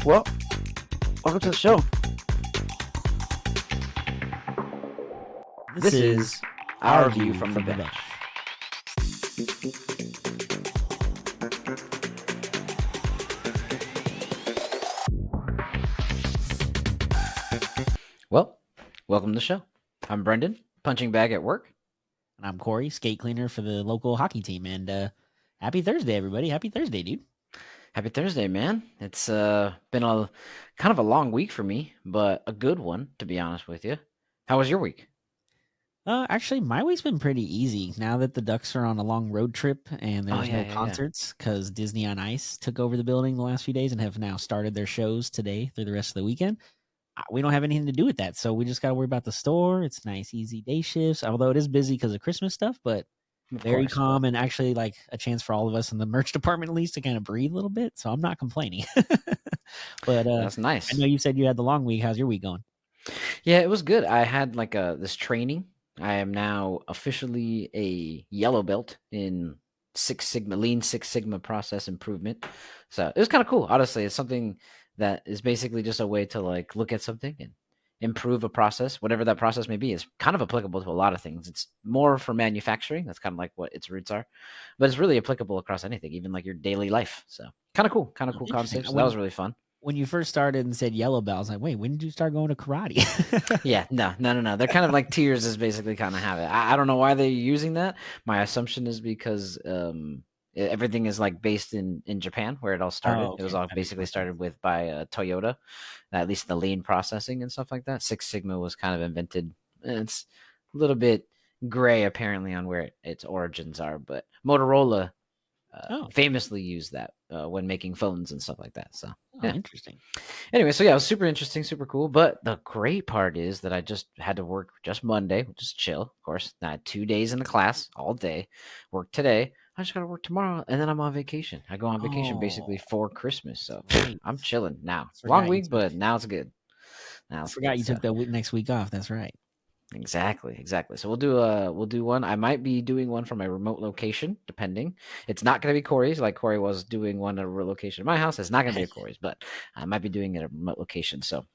Well, welcome to the show. This is our view from the bench. Well, welcome to the show. I'm Brendan, punching bag at work. And I'm Corey, skate cleaner for the local hockey team. And happy Thursday, everybody. Happy Thursday, dude. Happy Thursday, man. It's been a kind of a long week for me, but a good one, to be honest with you. How was your week? Actually, my week's been pretty easy now that the Ducks are on a long road trip and there's no Yeah. concerts because Disney on Ice took over the building the last few days and have now started their shows today through the rest of the weekend. We don't have anything to do with that, so we just got to worry about the store. It's nice, easy day shifts, although it is busy because of Christmas stuff, but Of very course. calm and actually like a chance for all of us in the merch department at least to kind of breathe a little bit. So I'm not complaining. But That's I nice. know you said you had the long week. How's your week going? Yeah, it was good. I had like this training. I am now officially a yellow belt in Lean Six Sigma process improvement. So it was kind of cool. Honestly, it's something that is basically just a way to like look at something and improve a process, whatever that process may be. It's kind of applicable to a lot of things. It's more for manufacturing. That's kind of like what its roots are, but it's really applicable across anything, even like your daily life. So kind of cool Oh, interesting. concept. So that was really fun. When you first started and said yellow belt, I was like, wait, when did you start going to karate? Yeah, no. They're kind of like tiers is basically kind of have it. I don't know why they're using that. My assumption is because everything is like based in Japan where it all started. Oh, It was okay. all That makes basically more started with by Toyota, at least the lean processing and stuff like that. Six Sigma was kind of invented. It's a little bit gray apparently on where its origins are, but Motorola Oh, famously used that when making phones and stuff like that. So oh, yeah. interesting. Anyway, so yeah, it was super interesting, super cool. But the great part is that I just had to work just Monday, which is chill, of course. I had 2 days in the class all day. Work today. I just got to work tomorrow, and then I'm on vacation. I go on vacation Oh, basically for Christmas, so that's right. I'm chilling now. Long Forgot you week, took but now it's good. Now it's forgot good. you So took the next week off. That's right. exactly. So we'll do one. I might be doing one from a remote location, depending. It's not going to be Corey's, like Corey was doing one at a remote location at my house. It's not going to be a Corey's, but I might be doing it at a remote location. So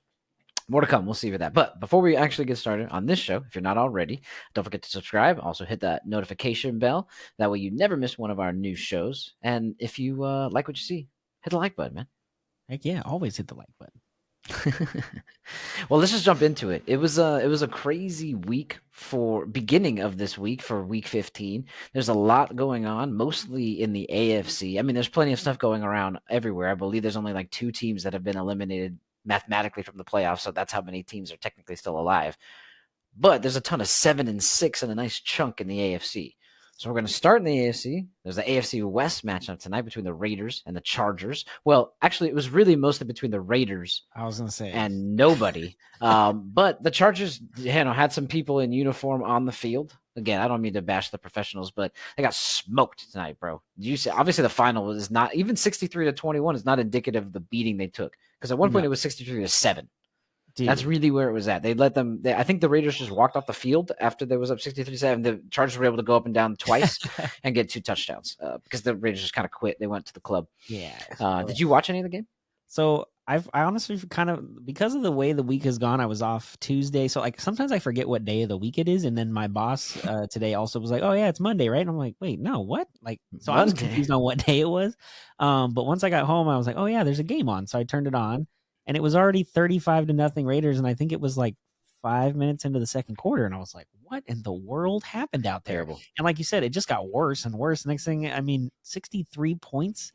more to come. We'll see with that. But before we actually get started on this show, if you're not already, don't forget to subscribe. Also hit that notification bell. That way you never miss one of our new shows. And if you like what you see, hit the like button, man. Heck yeah, always hit the like button. Well, let's just jump into it. It was a crazy week for beginning of this week for week 15. There's a lot going on, mostly in the AFC. I mean, there's plenty of stuff going around everywhere. I believe there's only like 2 teams that have been eliminated mathematically from the playoffs, so that's how many teams are technically still alive. But there's a ton of 7 and 6 and a nice chunk in the AFC. So we're going to start in the AFC. There's the AFC West matchup tonight between the Raiders and the Chargers. Well, actually, it was really mostly between the Raiders I was gonna say. and nobody. But the Chargers, had some people in uniform on the field. Again, I don't mean to bash the professionals, but they got smoked tonight, bro. Did you see? Obviously, the final is not even 63-21 is not indicative of the beating they took because at one point No. it was 63-7. Dude, That's really where it was at. They let them. I think the Raiders just walked off the field after there was up 63-7. The Chargers were able to go up and down twice and get 2 touchdowns because the Raiders just kind of quit. They went to the club. yeah. Did you watch any of the game? So I honestly kind of because of the way the week has gone, I was off Tuesday. So like sometimes I forget what day of the week it is, and then my boss today also was like, "Oh yeah, it's Monday, right?" And I'm like, "Wait, no, what?" Like so I was Monday. confused on what day it was. But once I got home, I was like, "Oh yeah, there's a game on." So I turned it on, and it was already 35-0 Raiders, and I think it was like 5 minutes into the second quarter, and I was like, "What in the world happened out there?" Terrible. And like you said, it just got worse and worse. Next thing, I mean, 63 points.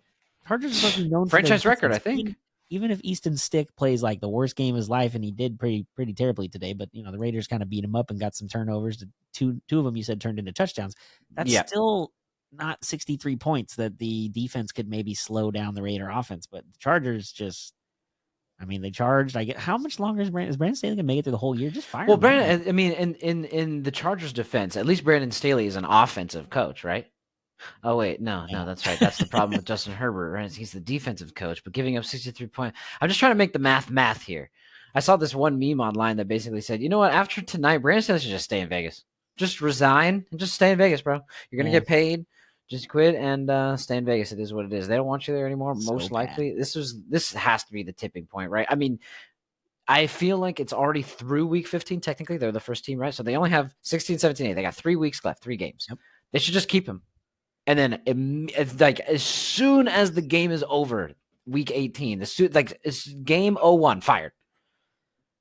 Chargers are supposed to be known for their Franchise record, I defense. think. Even if Easton Stick plays like the worst game of his life, and he did pretty terribly today, but the Raiders kind of beat him up and got some turnovers. Two of them you said turned into touchdowns. That's Yeah. still not 63 points that the defense could maybe slow down the Raider offense. But the Chargers just, I mean, they charged. I get how much longer is Brandon Staley gonna make it through the whole year? Just fire Well, him. Brandon, I mean, in the Chargers' defense, at least Brandon Staley is an offensive coach, right? Oh wait, no, that's right. That's the problem with Justin Herbert, right? He's the defensive coach, but giving up 63 points. I'm just trying to make the math here. I saw this one meme online that basically said, you know what? After tonight, Brandon Staley should just stay in Vegas. Just resign and just stay in Vegas, bro. You're gonna Yeah. get paid. Just quit and stay in Vegas. It is what it is. They don't want you there anymore. So Most bad. likely, this has to be the tipping point, right? I mean, I feel like it's already through week 15. Technically, they're the first team, right? So they only have 16, 17, 8. They got 3 weeks left, 3 games. Yep. They should just keep him. And then it's like as soon as the game is over, week 18, it's game 01, fired.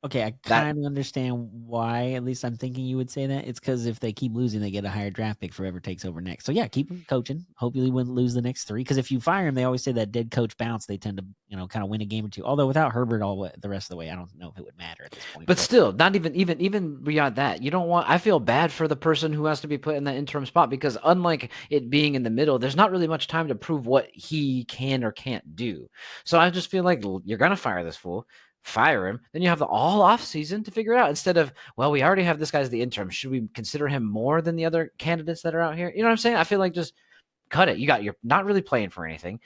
Okay, I kind of understand why. At least I'm thinking you would say that. It's because if they keep losing, they get a higher draft pick for whoever takes over next. So yeah, keep him coaching. Hopefully, he wouldn't lose the next 3. Because if you fire him, they always say that dead coach bounce. They tend to, kind of win a game or 2. Although without Herbert all the rest of the way, I don't know if it would matter at this point. But still, not even beyond that, you don't want. I feel bad for the person who has to be put in that interim spot because unlike it being in the middle, there's not really much time to prove what he can or can't do. So I just feel like you're gonna fire this fool. Fire him, then you have the all off season to figure it out instead of, well, we already have this guy as the interim. Should we consider him more than the other candidates that are out here? You know what I'm saying? I feel like just cut it. You're not really playing for anything.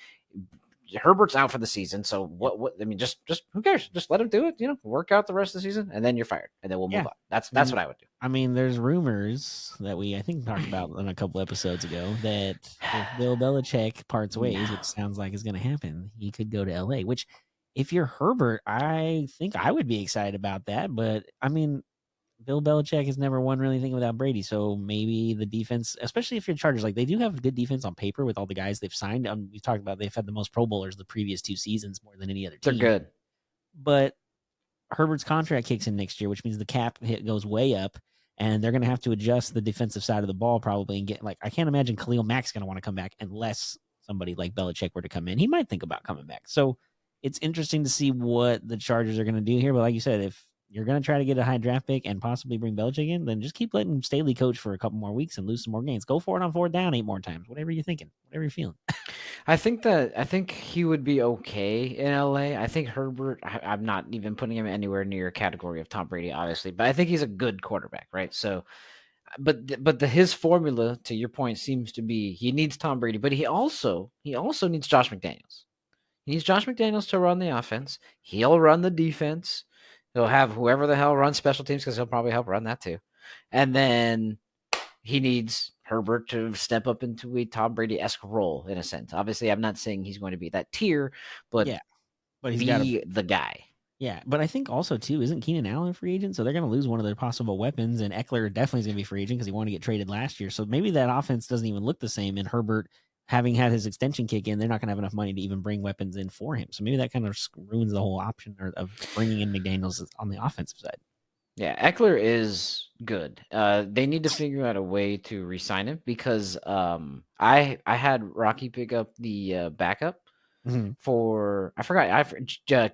Herbert's out for the season, so what I mean, just who cares? Just let him do it, work out the rest of the season, and then you're fired, and then we'll move on. That's what I would do. I mean, there's rumors that I think talked about in a couple episodes ago that if Bill Belichick parts ways, which sounds like is going to happen, he could go to LA. Which, if you're Herbert, I think I would be excited about that. But I mean, Bill Belichick has never won really anything without Brady, so maybe the defense, especially if you're Chargers, like they do have good defense on paper with all the guys they've signed. We've talked about they've had the most Pro Bowlers the previous 2 seasons, more than any other team. They're good, but Herbert's contract kicks in next year, which means the cap hit goes way up, and they're going to have to adjust the defensive side of the ball probably and get I can't imagine Khalil Mack's going to want to come back unless somebody like Belichick were to come in. He might think about coming back. So it's interesting to see what the Chargers are going to do here. But like you said, if you're going to try to get a high draft pick and possibly bring Belichick in, then just keep letting Staley coach for a couple more weeks and lose some more games. Go for it on 4th down 8 more times. Whatever you're thinking, whatever you're feeling. I think he would be okay in LA. I think Herbert. I'm not even putting him anywhere near a category of Tom Brady, obviously, but I think he's a good quarterback, right? So, but his formula, to your point, seems to be he needs Tom Brady, but he also needs Josh McDaniels. He needs Josh McDaniels to run the offense. He'll run the defense. He'll have whoever the hell runs special teams because he'll probably help run that too. And then he needs Herbert to step up into a Tom Brady-esque role in a sense. Obviously, I'm not saying he's going to be that tier, but but he's be the guy. Yeah, but I think also too, isn't Keenan Allen a free agent? So they're going to lose one of their possible weapons, and Eckler definitely is going to be free agent because he wanted to get traded last year. So maybe that offense doesn't even look the same. And Herbert, having had his extension kick in, they're not going to have enough money to even bring weapons in for him. So maybe that kind of ruins the whole option of bringing in McDaniels on the offensive side. Yeah, Eckler is good. They need to figure out a way to re-sign him because I had Rocky pick up the backup for I forgot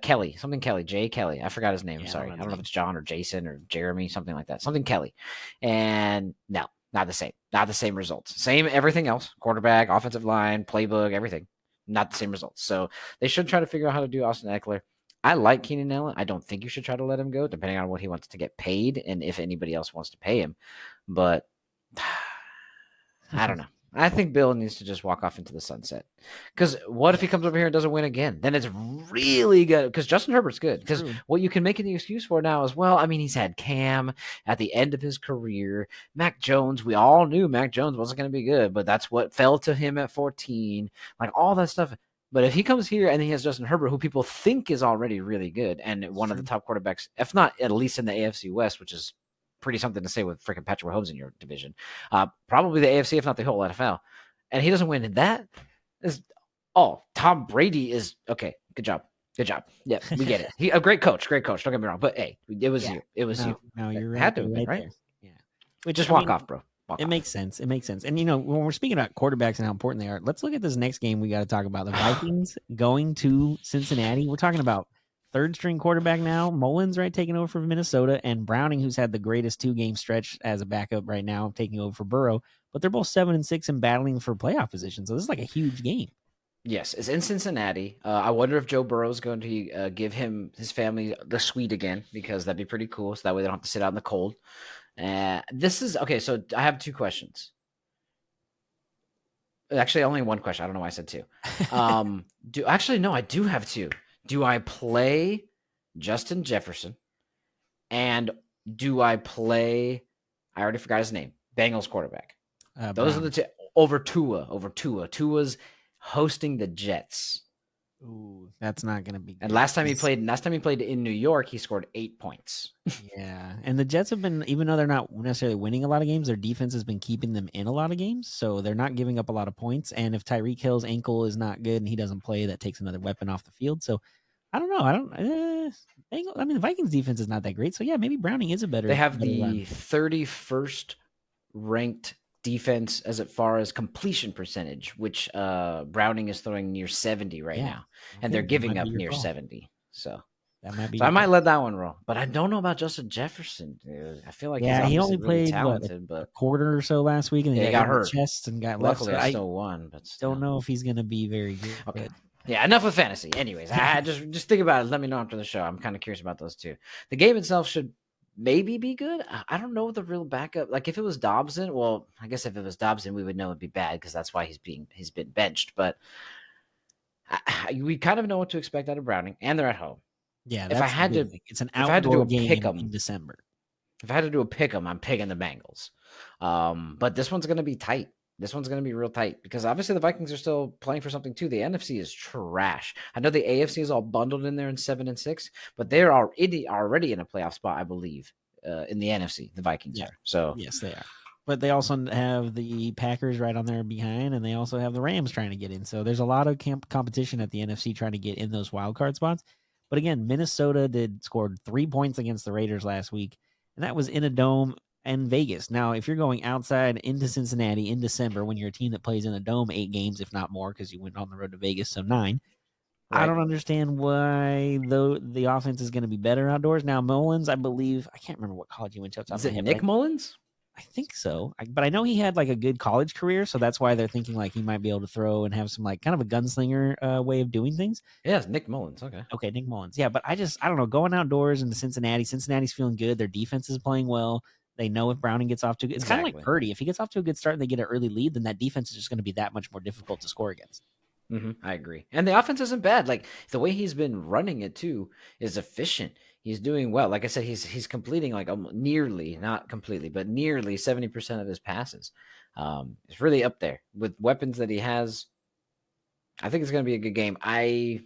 Kelly, something Kelly, Jay Kelly. I forgot his name. I'm sorry. I don't know if it's John or Jason or Jeremy, something like that. Something Kelly. And no, not the same. Not the same results. Same everything else. Quarterback, offensive line, playbook, everything. Not the same results. So they should try to figure out how to do Austin Eckler. I like Keenan Allen. I don't think you should try to let him go, depending on what he wants to get paid and if anybody else wants to pay him. But I don't know. I think Bill needs to just walk off into the sunset. Because what if he comes over here and doesn't win again? Then it's really good. Because Justin Herbert's good. Because what you can make the excuse for now is, well, I mean, he's had Cam at the end of his career. Mac Jones, we all knew Mac Jones wasn't going to be good, but that's what fell to him at 14. Like all that stuff. But if he comes here and he has Justin Herbert, who people think is already really good and one of the top quarterbacks, if not at least in the AFC West, which is pretty something to say with freaking Patrick Mahomes in your division, probably the AFC, if not the whole NFL, and he doesn't win in that, Tom Brady is okay. Good job. Yeah, we get it. He a great coach. Don't get me wrong, but hey, it was you. It was you. No, you're right. Had to have been, right? Yeah. Just walk off, bro. It makes sense. It makes sense. And, when we're speaking about quarterbacks and how important they are, let's look at this next game we got to talk about. The Vikings going to Cincinnati. We're talking about third-string quarterback now. Mullins, right, taking over for Minnesota, and Browning, who's had the greatest 2-game stretch as a backup right now, taking over for Burrow. But they're both 7-6 and battling for playoff position. So this is like a huge game. Yes, it's in Cincinnati. I wonder if Joe Burrow is going to give his family the suite again, because that'd be pretty cool. So that way they don't have to sit out in the cold. This is okay. So I have 2 questions. Actually, only one question. I don't know why I said 2. I do have 2. Do I play Justin Jefferson? And do I play? I already forgot his name. Bengals quarterback. Those are the 2. over Tua. Tua's hosting the Jets. Ooh, that's not going to be And good. last time he played in New York, he scored 8 points. Yeah, and the Jets have been, even though they're not necessarily winning a lot of games, their defense has been keeping them in a lot of games, so they're not giving up a lot of points. And if Tyreek Hill's ankle is not good and he doesn't play, that takes another weapon off the field. So I don't know. I don't. I mean, the Vikings defense is not that great. So yeah, maybe Browning is a They have better the run. 31st ranked defense as far as completion percentage, which Browning is throwing near 70 right Yeah. now, and Okay, they're that giving might be up your near call. 70. So That might be I your might call. let that one roll, but I don't know about Justin Jefferson. Dude. I feel like he's Yeah, he obviously only really played what talented, a but quarter or so last week, and he yeah, he got hit got in the hurt. chest and got left. Luckily, So I I still won, but don't still. know if he's going to be very good. Okay. But Yeah, enough of fantasy. Anyways, I just think about it. Let me know after the show. I'm kind of curious about those two. The game itself should maybe be good. I don't know the real backup. Like if it was Dobson, well, I guess if it was Dobson, we would know it'd be bad because that's why he's been benched. But we kind of know what to expect out of Browning, and they're at home. yeah, If I that's the had big to, thing. It's an if I had to do outdoor a pick game 'em, in December. if I had to do a pick 'em, I'm picking the Bengals. But this one's going to be tight. This one's going to be real tight because obviously the Vikings are still playing for something too. The NFC is trash. I know the AFC is all bundled in there in 7-6, but they're already in a playoff spot, I believe, in the NFC. The Vikings Yeah. are. So Yes, they are. But they also have the Packers right on there behind, and they also have the Rams trying to get in. So there's a lot of competition at the NFC trying to get in those wild card spots. But again, Minnesota scored 3 points against the Raiders last week, and that was in a dome in Vegas. Now, if you're going outside into Cincinnati in December when you're a team that plays in a dome 8 games, if not more, because you went on the road to Vegas, so 9. I right, don't understand why the offense is going to be better outdoors. Now Mullins, I believe, I can't remember what college he went to off the top of is my it head, but Nick Mullins? I think so. But I know he had like a good college career, so that's why they're thinking like he might be able to throw and have some like kind of a gunslinger way of doing things. Yeah, it's Nick Mullins. Okay. Okay, Nick Mullins. Yeah, but I don't know. Going outdoors into Cincinnati, Cincinnati's feeling good. Their defense is playing well. They know if Browning gets off to, it's kind of like Exactly. Purdy. If he gets off to a good start and they get an early lead, then that defense is just going to be that much more difficult to score against. I agree. And the offense isn't bad. Like the way he's been running it too is efficient. He's doing well. Like I said, he's completing like nearly, not completely, but nearly 70% of his passes. It's really up there with weapons that he has. I think it's going to be a good game. I'm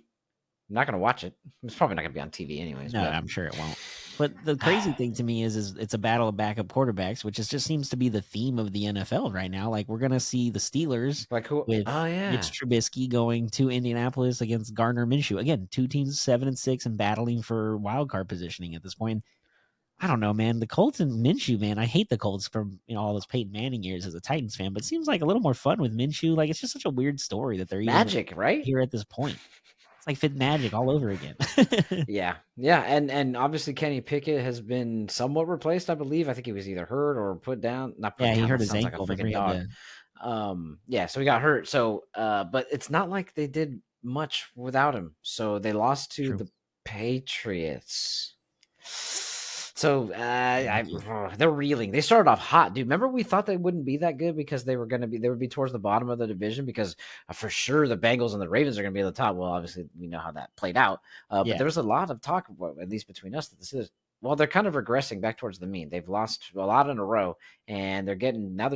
not going to watch it. It's probably not going to be on TV anyways. No, But I'm sure it won't. But the crazy thing to me is it's a battle of backup quarterbacks, which just seems to be the theme of the NFL right now. Like we're gonna see the Steelers like who? with Oh yeah, Mitch Trubisky going to Indianapolis against Gardner Minshew. Again, two teams 7-6 and battling for wild card positioning at this point. I don't know, man. The Colts and Minshew, man. I hate the Colts from all those Peyton Manning years as a Titans fan, but it seems like a little more fun with Minshew. Like it's just such a weird story that they're even Magic, right? here at this point. It's like Fit Magic all over again. Yeah, and obviously Kenny Pickett has been somewhat replaced, I believe. I think he was either hurt or put down. Not put Yeah, he down. hurt That his sounds like a ankle. Remember, freaking he had dog. to. Yeah, so he got hurt. So, but it's not like they did much without him. So they lost to True. the Patriots. So they're reeling. They started off hot, dude. Remember we thought they wouldn't be that good because they would be towards the bottom of the division because for sure the Bengals and the Ravens are going to be at the top. Well, obviously we know how that played out. But Yeah. there was a lot of talk, at least between us, that this is well, they're kind of regressing back towards the mean. They've lost a lot in a row, and they're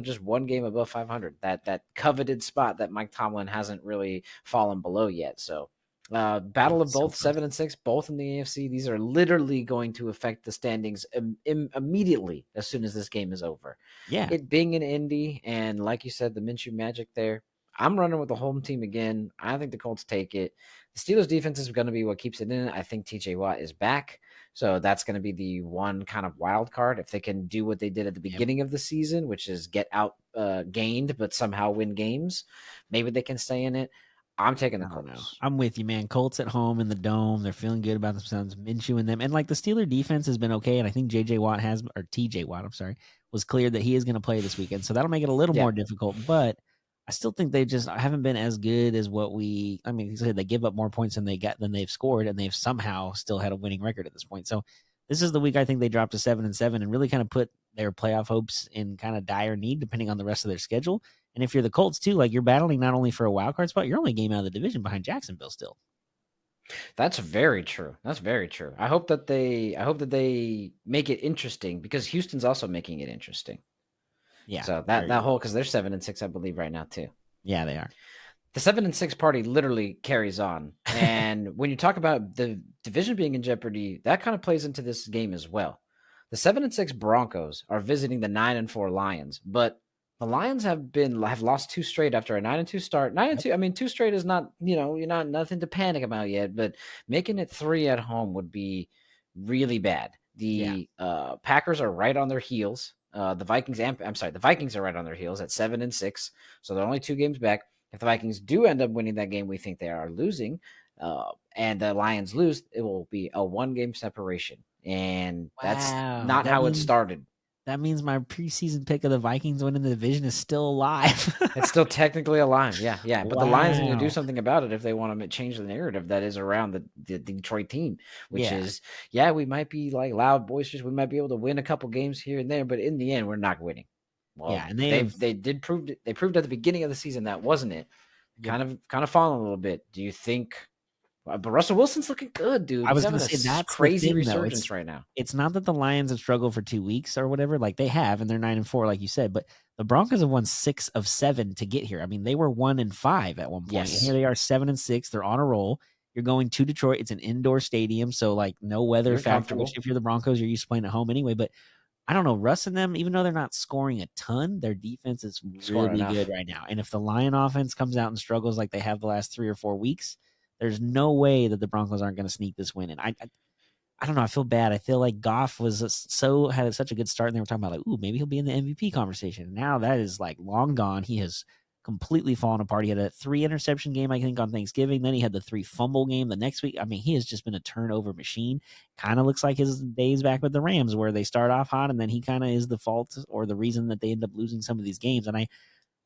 just one game above 500. That coveted spot that Mike Tomlin hasn't really fallen below yet. So battle of It's so both close. 7-6, both in the AFC. These are literally going to affect the standings immediately as soon as this game is over. Yeah. It being in Indy, and like you said, the Minshew magic there. I'm running with the home team again. I think the Colts take it. The Steelers defense is going to be what keeps it in. I think TJ Watt is back. So that's going to be the one kind of wild card. If they can do what they did at the Yep. beginning of the season, which is get out gained, but somehow win games, maybe they can stay in it. I'm taking the I don't know. Colts. I'm with you, man. Colts at home in the dome. They're feeling good about themselves. Minshew and them. And like the Steeler defense has been okay. And I think JJ Watt or TJ Watt, I'm sorry, was cleared that he is going to play this weekend. So that'll make it a little Yeah. more difficult. But I still think they just haven't been as good as I mean, they give up more points than they've scored, and they've somehow still had a winning record at this point. So this is the week I think they dropped to 7-7 and really kind of put their playoff hopes in kind of dire need, depending on the rest of their schedule. And if you're the Colts too, like you're battling not only for a wild card spot, you're only a game out of the division behind Jacksonville still. That's very true. That's very true. I hope that they make it interesting because Houston's also making it interesting. Yeah, So that very that good. whole because they're 7-6, I believe, right now too. Yeah, they are. The 7-6 party literally carries on. And when you talk about the division being in jeopardy, that kind of plays into this game as well. The 7-6 Broncos are visiting the 9-4 Lions, but the Lions have lost two straight after a 9-2 start. 9-2, I mean, two straight is not, you're not nothing to panic about yet, but making it three at home would be really bad. Yeah. The Packers are right on their heels. The Vikings are right on their heels at 7-6, so they're only two games back. If the Vikings do end up winning that game, we think they are losing, and the Lions lose, it will be a one-game separation, and that's Wow. not how it started. That means my preseason pick of the Vikings winning the division is still alive. It's still technically alive, yeah. But the Lions need to do Wow. something about it if they want to change the narrative that is around the Detroit team, which Yeah. is, yeah, we might be like loud, boisterous, we might be able to win a couple games here and there, but in the end, we're not winning. Yeah, Well, and they they have they did prove it. They proved at the beginning of the season that wasn't it. yep. Kind of fallen a little bit. Do you think? But Russell Wilson's looking good, dude. I He's was having gonna a say that's the crazy thing though. resurgence right now. It's not that the Lions have struggled for 2 weeks or whatever, like they have, and they're 9-4, like you said, but the Broncos have won 6 of 7 to get here. I mean, they were 1-5 at one point, and here Yes, they are 7-6. They're on a roll. You're going to Detroit. It's an indoor stadium, so like no weather you're factor, which comfortable. if you're the Broncos, you're used to playing at home anyway. But I don't know, Russ and them, even though they're not scoring a ton, their defense is Scoring really good enough. right now. And if the Lion offense comes out and struggles like they have the last 3 or 4 weeks, there's no way that the Broncos aren't going to sneak this win. And I don't know. I feel bad. I feel like Goff had such a good start, and they were talking about like, ooh, maybe he'll be in the MVP conversation. Now that is like long gone. He has completely fallen apart. He had a 3 interception game, I think, on Thanksgiving. Then he had the 3 fumble game the next week. I mean, he has just been a turnover machine. Kind of looks like his days back with the Rams, where they start off hot, and then he kind of is the fault or the reason that they end up losing some of these games. And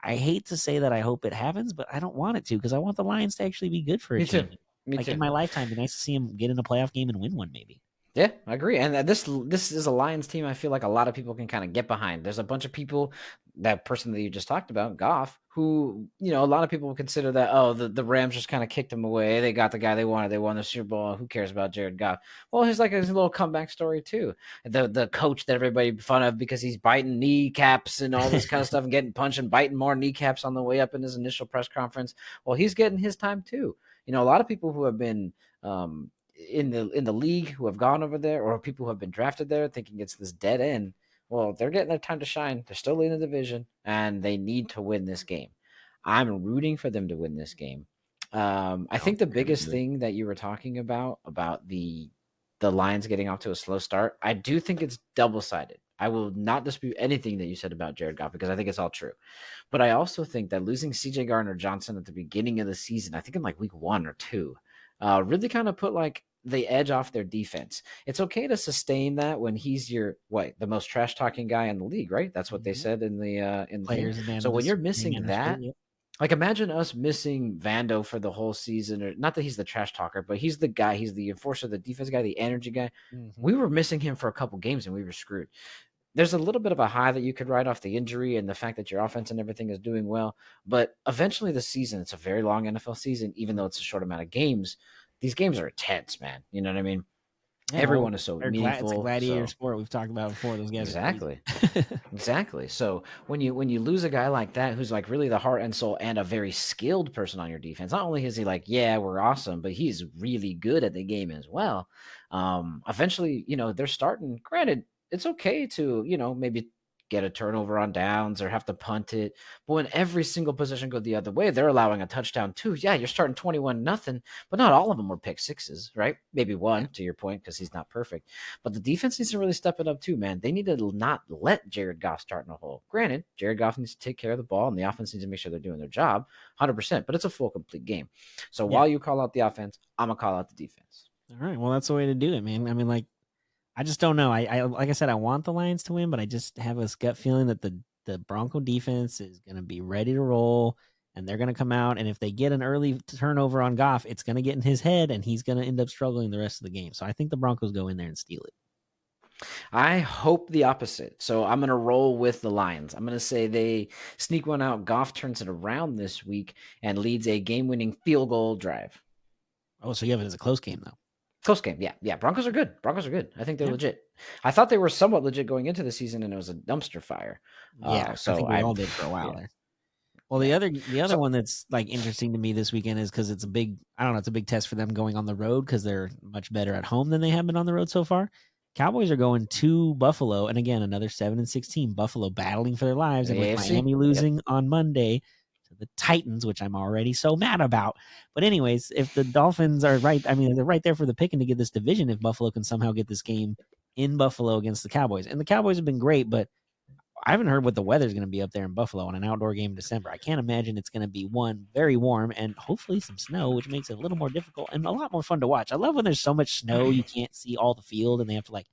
I hate to say that I hope it happens, but I don't want it to because I want the Lions to actually be good for a Me too. change. Me Like in too. my lifetime, it'd be nice to see him get in a playoff game and win one, maybe. Yeah, I agree. And this is a Lions team I feel like a lot of people can kind of get behind. There's a bunch of people, that person that you just talked about, Goff, who, a lot of people would consider that, oh, the Rams just kind of kicked him away. They got the guy they wanted. They won the Super Bowl. Who cares about Jared Goff? Well, he's like his little comeback story too. The coach that everybody fun of because he's biting kneecaps and all this kind of stuff and getting punched and biting more kneecaps on the way up in his initial press conference. Well, he's getting his time too. A lot of people who have been in the league who have gone over there or people who have been drafted there thinking it's this dead end. Well, they're getting their time to shine. They're still in the division and they need to win this game. I'm rooting for them to win this game. I No, think the they're gonna biggest do it. thing that you were talking about the Lions getting off to a slow start, I do think it's double sided. I will not dispute anything that you said about Jared Goff because I think it's all true. But I also think that losing CJ Gardner Johnson at the beginning of the season, I think in like week 1 or 2, really kind of put like the edge off their defense. It's okay to sustain that when he's the most trash talking guy in the league, right? That's what they Mhm. said in the thing. Players So when unanimous you're missing unanimously, that, yep. like imagine us missing Vando for the whole season, or not that he's the trash talker, but he's the guy, he's the enforcer, the defense guy, the energy guy. Mhm. We were missing him for a couple games and we were screwed. There's a little bit of a high that you could write off the injury and the fact that your offense and everything is doing well. But eventually, the season, it's a very long NFL season, even though it's a short amount of games. These games are intense, man. You know what I mean? Yeah, well, Everyone is so it's a meaningful. gladiator So sport we've talked about before. Those guys are crazy. exactly, exactly. So when you lose a guy like that, who's like really the heart and soul and a very skilled person on your defense, not only is he like, yeah, we're awesome, but he's really good at the game as well. Eventually, they're starting. Granted, it's okay to maybe get a turnover on downs or have to punt it, but when every single possession go the other way, they're allowing a touchdown too. Yeah, you're starting 21-0, but not all of them were pick sixes, right? Maybe Yeah. one, to your point, because he's not perfect. But the defense needs to really step it up too, man. They need to not let Jared Goff start in a hole. Granted, Jared Goff needs to take care of the ball, and the offense needs to make sure they're doing their job, 100%. But it's a full, complete game. So Yeah. while you call out the offense, I'm gonna call out the defense. All right. Well, that's the way to do it, man. I mean, like, I just don't know. I like I said, I want the Lions to win, but I just have this gut feeling that the Bronco defense is going to be ready to roll, and they're going to come out. And if they get an early turnover on Goff, it's going to get in his head, and he's going to end up struggling the rest of the game. So I think the Broncos go in there and steal it. I hope the opposite. So I'm gonna roll with the Lions. I'm gonna say they sneak one out. Goff turns it around this week and leads a game-winning field goal drive. Oh, so you have it as a close game though. Close game. Yeah. Yeah. Broncos are good. Broncos are good. I think they're Yeah. legit. I thought they were somewhat legit going into the season, and it was a dumpster fire. Yeah, I So think we I, all did for a while yeah, there. Well, yeah. the other So one that's like interesting to me this weekend is because it's a big, I don't know, it's a big test for them going on the road because they're much better at home than they have been on the road so far. Cowboys are going to Buffalo, and again another 7-16. Buffalo battling for their lives, the and with AFC. Miami Yep. losing on Monday to the Titans, which I'm already so mad about. But anyways, if the Dolphins are right, I mean they're right there for the picking to get this division. If Buffalo can somehow get this game in Buffalo against the Cowboys, and the Cowboys have been great, but I haven't heard what the weather's going to be up there in Buffalo on an outdoor game in December. I can't imagine it's going to be one very warm and hopefully some snow, which makes it a little more difficult and a lot more fun to watch. I love when there's so much snow you can't see all the field and they have to like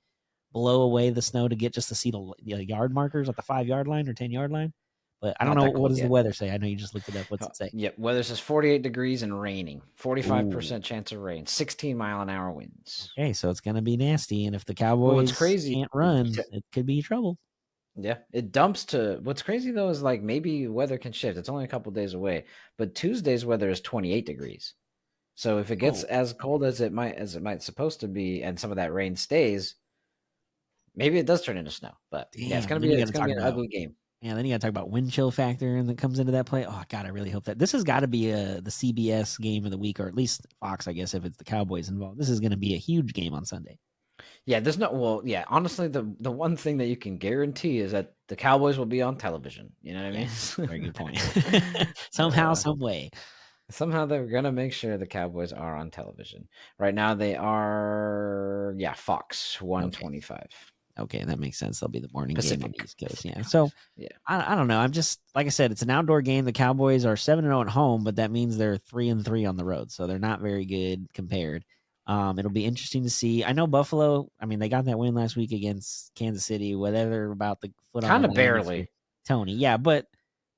blow away the snow to get just to see the yard markers at the 5 yard line or 10 yard line. But I don't Not know that what cold does the yet. weather say. I know you just looked it up. What's it say? Yep. Weather says 48 degrees and raining. Ooh, 45% chance of rain. 16-mile-an-hour winds. okay, so it's going to be nasty. And if the But what's Cowboys crazy, can't run, it could be trouble. yeah, it dumps to what's crazy though is like maybe weather can shift. It's only a couple days away, but Tuesday's weather is 28 degrees. So if it gets Oh, as cold as it might supposed to be, and some of that rain stays, maybe it does turn into snow. But yeah, damn. Then you got it's to gonna talk be an about ugly game. Yeah, then you got to talk about wind chill factor and that comes into that play. Oh God, I really hope that this has got to be the CBS game of the week, or at least Fox, I guess, if it's the Cowboys involved. This is going to be a huge game on Sunday. Yeah, there's no well, yeah. Honestly, the one thing that you can guarantee is that the Cowboys will be on television. You know what Yeah, I very good point. mean? Somehow, some way. Somehow they're gonna make sure the Cowboys are on television. Right now they are, yeah, Fox Okay, 125 okay, that makes sense. They'll be the morning game on the Pacific. East Coast. Pacific Yeah, Coast. so Yeah. I don't know. I'm just like I said, it's an outdoor game. The Cowboys are 7-0 at home, but that means they're 3-3 on the road, so they're not very good compared. It'll be interesting to see. I know Buffalo. I mean, they got that win last week against Kansas City. Whatever about the foot on the Kind of line for barely. Tony, yeah, but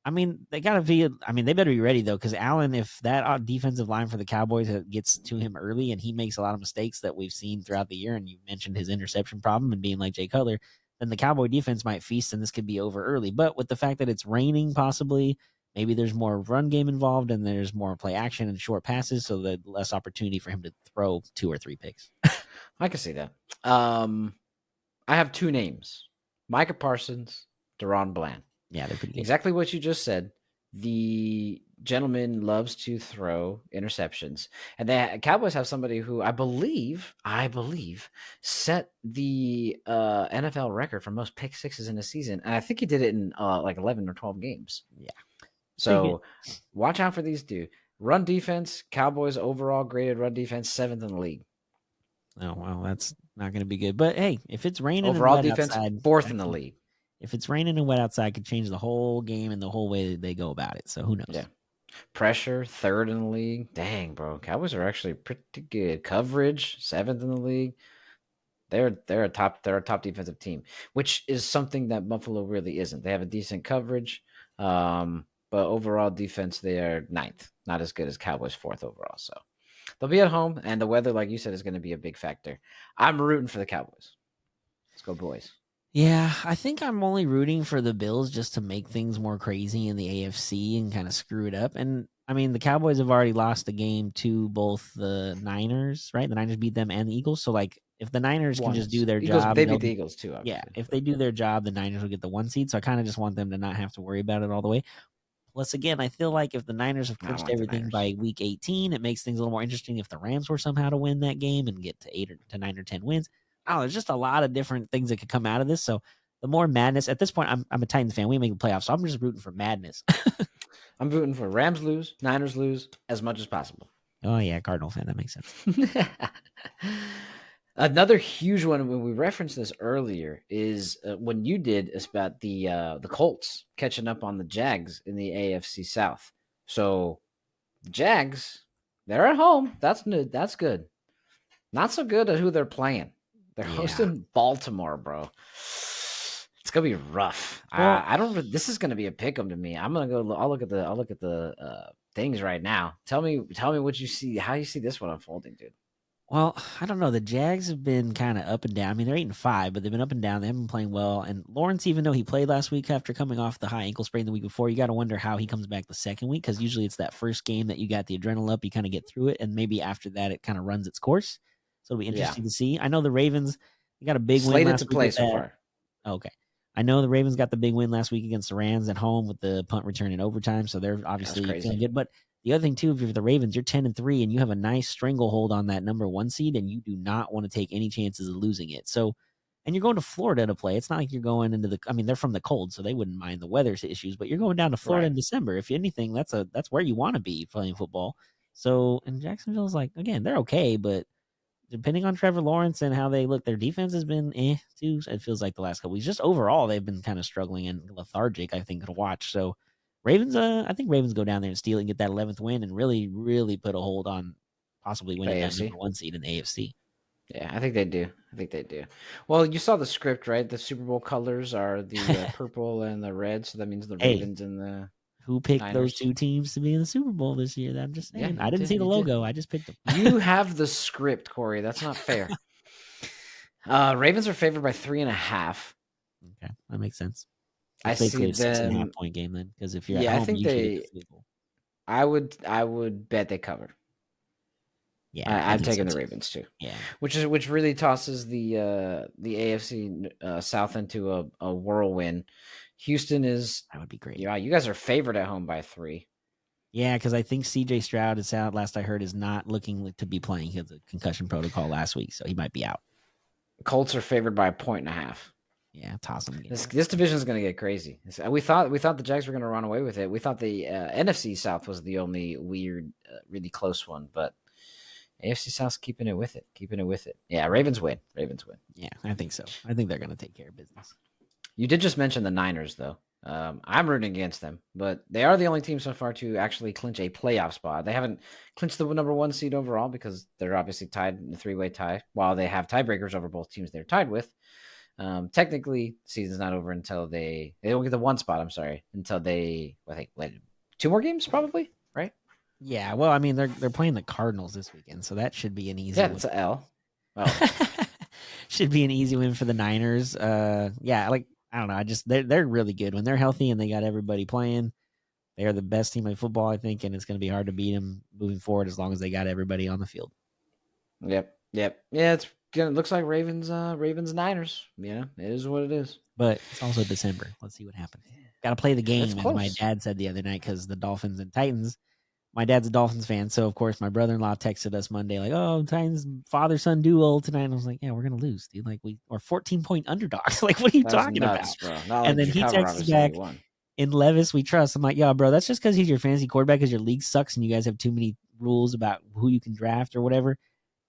I mean, they gotta be. I mean, they better be ready though, because Allen, if that defensive line for the Cowboys gets to him early and he makes a lot of mistakes that we've seen throughout the year, and you mentioned his interception problem and being like Jay Cutler, then the Cowboy defense might feast and this could be over early. But with the fact that it's raining, possibly, maybe there's more run game involved and there's more play action and short passes, so that less opportunity for him to throw 2 or 3 picks. I can see that. I have two names: Micah Parsons, Deron Bland. Yeah, they're pretty good. Exactly what you just said. The gentleman loves to throw interceptions, and the Cowboys have somebody who I believe, set the NFL record for most pick sixes in a season, and I think he did it in like 11 or 12 games. Yeah, pretty good. So watch out for these two. Run defense, Cowboys overall graded run defense 7th in the league. Oh well, that's not going to be good. But hey, if it's raining and Overall wet defense outside, 4th that in the can league. if it's raining and wet outside, could change the whole game and the whole way that they go about it. So who Yeah. knows? Pressure, 3rd in the league. Dang, bro. Cowboys are actually pretty good. Coverage, 7th in the league. They're a top defensive team, which is something that Buffalo really isn't. They have a decent coverage, but overall defense they are 9th, not as good as Cowboys 4th overall. So they'll be at home, and the weather, like you said, is going to be a big factor. I'm rooting for the Cowboys. Let's go, boys. Yeah, I think I'm only rooting for the Bills just to make things more crazy in the AFC and kind of screw it up. And I mean, the Cowboys have already lost a game to both the Niners, right? The Niners beat them and the Eagles. So like, if the Niners can just do Once their Eagles, job, they beat the Eagles too, yeah, obviously. if they do their job, the Niners will get the 1 seed. So I kind of just want them to not have to worry about it all the way. Plus, again, I feel like if the Niners have I clinched want the everything Niners. by week 18, it makes things a little more interesting if the Rams were somehow to win that game and get to 9 or 10 wins. Oh, there's just a lot of different things that could come out of this. So the more madness at this point, I'm a Titans fan. We make the playoffs, so I'm just rooting for madness. I'm rooting for Rams lose, Niners lose as much as possible. Oh yeah, Cardinal fan. That makes sense. Another huge one when we referenced this earlier is when you did is about the Colts catching up on the Jags in the AFC South. So the Jags, they're at home. That's good. That's good. Not so good at who they're playing. They're Yeah. hosting Baltimore, bro. It's gonna be rough. Well, I don't. This is gonna be a pick 'em to me. I'm gonna go. I'll look at the things right now. Tell me what you see. How you see this one unfolding, dude. Well, I don't know. The Jags have been kind of up and down. I mean, they're 8-5, but they've been up and down. They haven't been playing well. And Lawrence, even though he played last week after coming off the high ankle sprain the week before, you got to wonder how he comes back the second week because usually it's that first game that you got the adrenaline up, you kind of get through it, and maybe after that it kind of runs its course. So it'll be Yeah. interesting to see. I know the Ravens, they got a big win Slated last to week play with so that. far. Okay. I know the Ravens got the big win last week against the Rams at home with the punt return in overtime, so they're That's obviously feeling crazy. good. But the other thing too, if you're the Ravens, you're 10-3 and you have a nice stranglehold on that number 1 seed, and you do not want to take any chances of losing it. So, and you're going to Florida to play. It's not like you're going into the. I mean, they're from the cold, so they wouldn't mind the weather's issues. But you're going down to Florida Right. in December. If anything, that's where you want to be playing football. So, and Jacksonville's like, again, they're okay, but depending on Trevor Lawrence and how they look, their defense has been too. It feels like the last couple weeks. Just overall, they've been kind of struggling and lethargic, I think, to watch. So Ravens, I think Ravens go down there and steal it and get that 11th win and really, really put a hold on possibly The winning that AFC. number 1 seed in the AFC. Yeah, I think they do. I think they do. Well, you saw the script, right? The Super Bowl colors are the purple and the red, so that means the Hey, Ravens and the who picked those Niners. 2 teams to be in the Super Bowl this year? I'm just Yeah, saying. I you didn't did. see the You did. logo. I just picked them. You have the script, Corey. That's not fair. Ravens are favored by 3.5. Okay, that makes sense. I It's see basically a 6.5 them. point game then, because if you're at Yeah, I home, think you usually get the they. field goal. I would bet they cover. Yeah, I I'm think so taking the too. Ravens too, Yeah. which really tosses the AFC South into a whirlwind. Houston is. That would be great. Yeah, you guys are favored at home by 3. Yeah, because I think CJ Stroud is out. Last I heard, is not looking to be playing. He had the concussion protocol last week, so he might be out. Colts are favored by 1.5. Yeah, toss him again. This division is going to get crazy. We thought the Jags were going to run away with it. We thought the NFC South was the only weird, really close one, but AFC South's keeping it with it. Yeah, Ravens win. Yeah, I think so. I think they're going to take care of business. You did just mention the Niners, though. I'm rooting against them, but they are the only team so far to actually clinch a playoff spot. They haven't clinched the number 1 seed overall because they're obviously tied in a 3-way tie, while they have tiebreakers over both teams they're tied with. Technically, the season's not over until they don't get the 1 spot. I'm sorry, until they I think 2 more games probably, right? Yeah, well, I mean they're playing the Cardinals this weekend, so that should be an easy. Yeah, win. it's an L. Oh, Should be an easy win for the Niners. Yeah, like I don't know. I just they're really good when they're healthy and they got everybody playing. They are the best team in football, I think, and it's going to be hard to beat them moving forward as long as they got everybody on the field. yep. Yeah, it's gonna looks like Ravens Niners. Yeah, it is what it is. But it's also December. Let's see what happens. Got to play the game, It's as my close. dad said the other night, because the Dolphins and Titans. My dad's a Dolphins fan, so of course my brother-in-law texted us Monday like, "Oh, Titans father-son duel tonight." And I was like, "Yeah, we're gonna lose, dude. Like we're 14-point underdogs. Like what are you That was talking about?" nuts, bro. Not And like then you he cover, texts obviously. back, You won. "In Levis we trust." I'm like, "Yeah, bro, that's just because he's your fantasy quarterback because your league sucks and you guys have too many rules about who you can draft or whatever."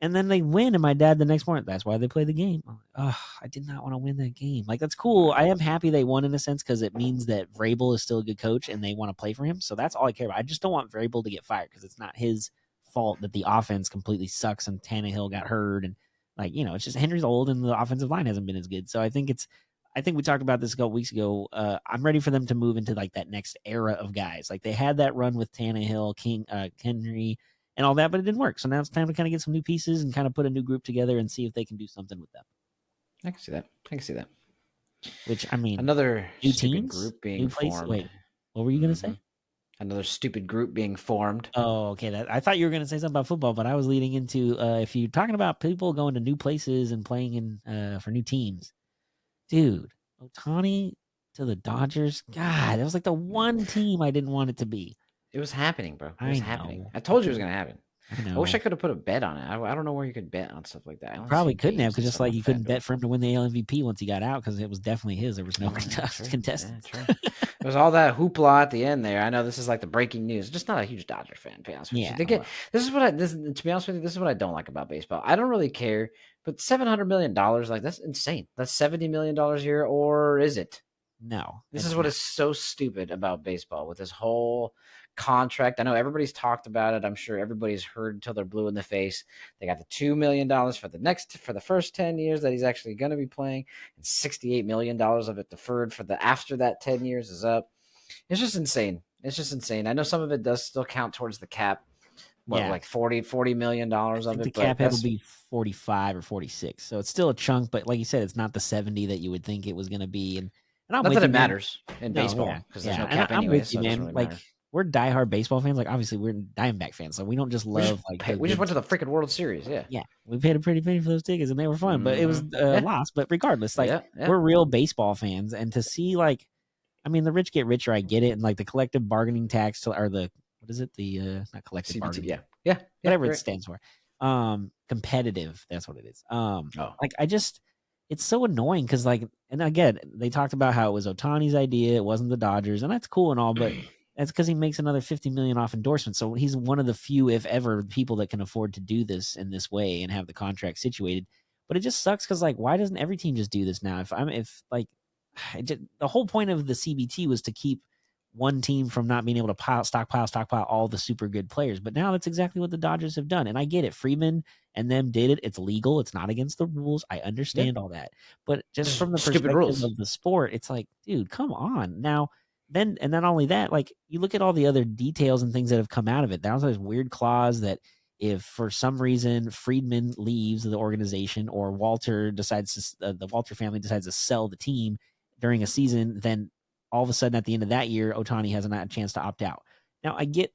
And then they win, and my dad the next morning, that's why they play the game. I'm like, oh, I did not want to win that game. Like, that's cool. I am happy they won in a sense because it means that Vrabel is still a good coach and they want to play for him. So that's all I care about. I just don't want Vrabel to get fired because it's not his fault that the offense completely sucks and Tannehill got hurt. And, like, you know, it's just Henry's old and the offensive line hasn't been as good. So I think we talked about this a couple weeks ago. I'm ready for them to move into like that next era of guys. Like they had that run with Tannehill, Henry, and all that, but it didn't work. So now it's time to kind of get some new pieces and kind of put a new group together and see if they can do something with them. I can see that. Which I mean, Another new stupid teams, group being new places. formed. Wait, what were you gonna say? Another stupid group being formed. Oh, okay. I thought you were gonna say something about football, but I was leading into if you're talking about people going to new places and playing in for new teams, dude. Ohtani to the Dodgers. God, that was like the one team I didn't want it to be. It was happening, bro. It was happening. know. I told you it was gonna happen. I know. I wish I could have put a bet on it. I don't know where you could bet on stuff like that. I only Probably see couldn't have games because and just stuff like on you couldn't FanDuel. bet for him to win the AL MVP once he got out because it was definitely his. There was no True. contestants. Yeah, true. There's all that hoopla at the end there. I know this is like the breaking news. Just not a huge Dodger fan, to be honest with you. Yeah, They get well, this is what I this to be honest with you, this is what I don't like about baseball. I don't really care, but $700 million, like that's insane. That's $70 million a year, or is it? no. This it's is what not. is so stupid about baseball with this whole contract. I know everybody's talked about it. I'm sure everybody's heard until they're blue in the face. They got the $2 million for the first 10 years that he's actually going to be playing, and $68 million of it deferred for the after that 10 years is up. It's just insane. I know some of it does still count towards the cap. What, Yeah. like $40 million I of think it? the But cap hit will that's be 45 or 46. So it's still a chunk, but like you said, it's not the 70 that you would think it was going to be. And I'm not with that you, it man. matters in No, baseball yeah, because there's yeah. no And cap I'm anyway, with you, so it doesn't man. really Like matter. we're diehard baseball fans. Like obviously we're Diamondback fans, so we don't just love like the We just good went to the teams. freaking World Series. Yeah. Yeah, we paid a pretty penny for those tickets, and they were fun, but it was a Yeah. loss. But regardless, like Yeah. Yeah. we're real baseball fans, and to see like, I mean, the rich get richer. I get it, and like the collective bargaining tax or the what is it? The not collective CBT. bargaining, Yeah. Yeah. Yeah. whatever it Right. stands for. Competitive. That's what it is. Oh. Like I just, it's so annoying because like, and again, they talked about how it was Otani's idea. It wasn't the Dodgers, and that's cool and all, but that's because he makes another 50 million off endorsement. So he's one of the few, if ever, people that can afford to do this in this way and have the contract situated. But it just sucks because like, why doesn't every team just do this now? If like, the whole point of the CBT was to keep one team from not being able to stockpile all the super good players. But now that's exactly what the Dodgers have done. And I get it. Freeman and them did it. It's legal. It's not against the rules. I Yeah. understand all that. But just from the Just stupid perspective rules. of the sport, it's like, dude, come on. Now, then, and not only that, like you look at all the other details and things that have come out of it. There's this weird clause that if for some reason Friedman leaves the organization or Walter decides to, the Walter family decides to sell the team during a season, then all of a sudden at the end of that year, Otani hasn't had a chance to opt out. Now I get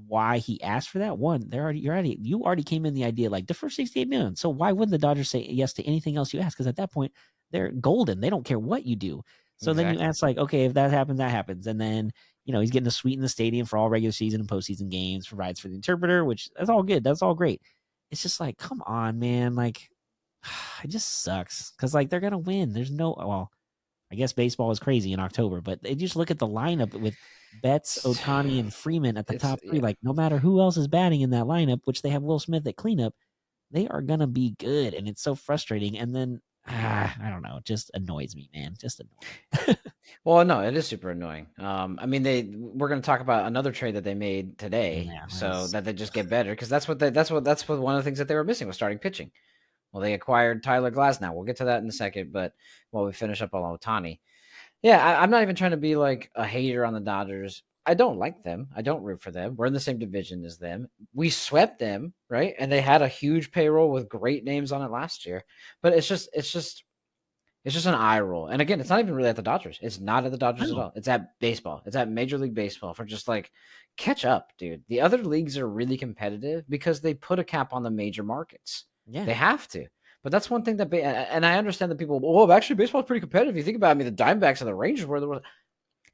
why he asked for that. One, you already came in the idea like defer 68 million. So why wouldn't the Dodgers say yes to anything else you ask? Because at that point, they're golden. They don't care what you do. So then you Exactly. ask like, okay, if that happens, that happens. And then, he's getting a suite in the stadium for all regular season and postseason games, provides for the interpreter, which that's all good. That's all great. It's just like, come on, man. Like, it just sucks. Cause like they're gonna win. There's no I guess baseball is crazy in October, but they just look at the lineup with Betts, Otani, and Freeman at the It's top three. yeah. Like no matter who else is batting in that lineup, which they have Will Smith at cleanup, they are gonna be good, and it's so frustrating. And then I don't know, it just annoys me, man. Just annoying. Well, no, it is super annoying. I mean, we're going to talk about another trade that they made today, Yeah, so that they just get better because that's what one of the things that they were missing was starting pitching. Well, they acquired Tyler Glasnow. We'll get to that in a second, but while we finish up on Otani, yeah, I'm not even trying to be like a hater on the Dodgers. I don't like them. I don't root for them. We're in the same division as them. We swept them, right? And they had a huge payroll with great names on it last year. But it's just an eye roll. And again, it's not even really at the Dodgers. It's not at the Dodgers at no, all. It's at baseball. It's at Major League Baseball for just like catch up, dude. The other leagues are really competitive because they put a cap on the major markets. yeah, They have to. But that's one thing that, and I understand that people, oh, actually, baseball is pretty competitive. You think about it, I mean, the Diamondbacks and the Rangers were the,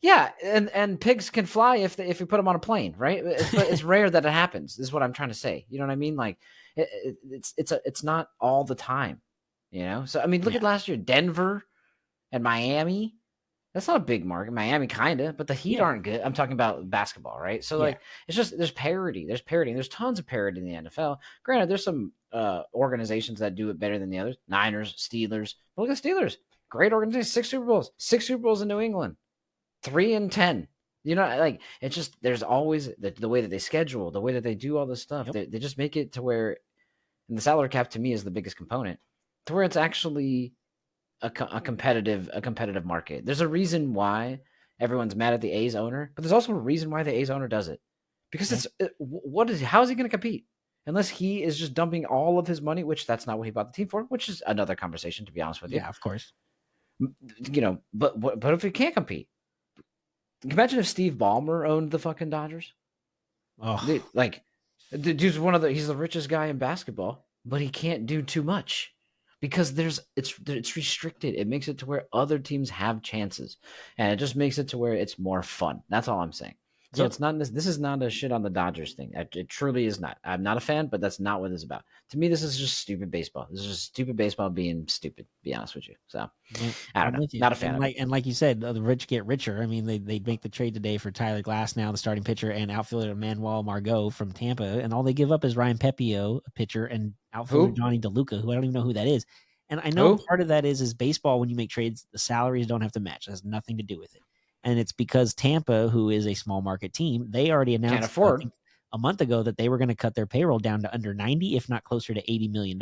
yeah, and pigs can fly if you put them on a plane, right? But it's rare that it happens. Is what I'm trying to say. You know what I mean? Like, it's not all the time. So I mean, look yeah, at last year, Denver and Miami. That's not a big market. Miami kinda, but the Heat yeah, aren't good. I'm talking about basketball, right? So yeah, like it's just there's parity. There's parity. And there's tons of parity in the NFL. Granted, there's some organizations that do it better than the others. Niners, Steelers. But look at Steelers. Great organization. Six Super Bowls. Six Super Bowls in New England. 3-10. Like it's just there's always the way that they schedule, the way that they do all this stuff. yep, They just make it to where, and the salary cap to me is the biggest component, to where it's actually a competitive market. There's a reason why everyone's mad at the A's owner, but there's also a reason why the A's owner does it. Because yeah, how is he going to compete unless he is just dumping all of his money, which that's not what he bought the team for, which is another conversation to be honest with you. yeah. Of course. But if he can't compete, imagine if Steve Ballmer owned the fucking Dodgers. Oh, Dude, like the dude's he's the richest guy in basketball, but he can't do too much because it's restricted. It makes it to where other teams have chances, and it just makes it to where it's more fun. That's all I'm saying. So yep. it's not this is not a shit on the Dodgers thing. It truly is not. I'm not a fan, but that's not what it's about. To me, this is just stupid baseball. This is just stupid baseball being stupid. To be honest with you. So Yeah, I don't I'm know. with you. Not a fan And of it. like you said, the rich get richer. I mean, they make the trade today for Tyler Glass now, the starting pitcher, and outfielder Manuel Margot from Tampa, and all they give up is Ryan Pepio, a pitcher, and outfielder Who? Johnny DeLuca, who I don't even know who that is. And I know Who? part of that is baseball. When you make trades, the salaries don't have to match. It has nothing to do with it. And it's because Tampa, who is a small market team, they already Can't announced, I afford. think, a month ago that they were going to cut their payroll down to under 90, if not closer to $80 million.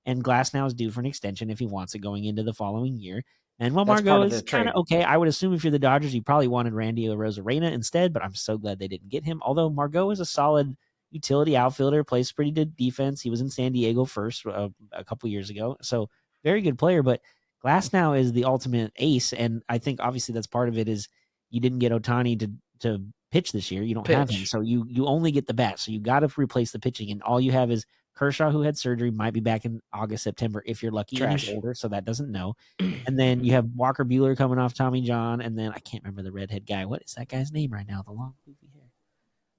And Glass now is due for an extension if he wants it going into the following year. And while That's part Margot of the is kind of trade. okay, I would assume if you're the Dodgers, you probably wanted Randy Rosarena instead, but I'm so glad they didn't get him. Although Margot is a solid utility outfielder, plays pretty good defense. He was in San Diego first a couple years ago. So very good player, but Glass now is the ultimate ace. And I think obviously that's part of it is you didn't get Otani to pitch this year. You don't have him, Pitch. so you only get the bat. So you got to replace the pitching, and all you have is Kershaw, who had surgery, might be back in August, September if you're lucky, and he's Trash. older, so that doesn't know. And then you have Walker Buehler coming off Tommy John, and then I can't remember the redhead guy. What is that guy's name right now? The long poofy hair.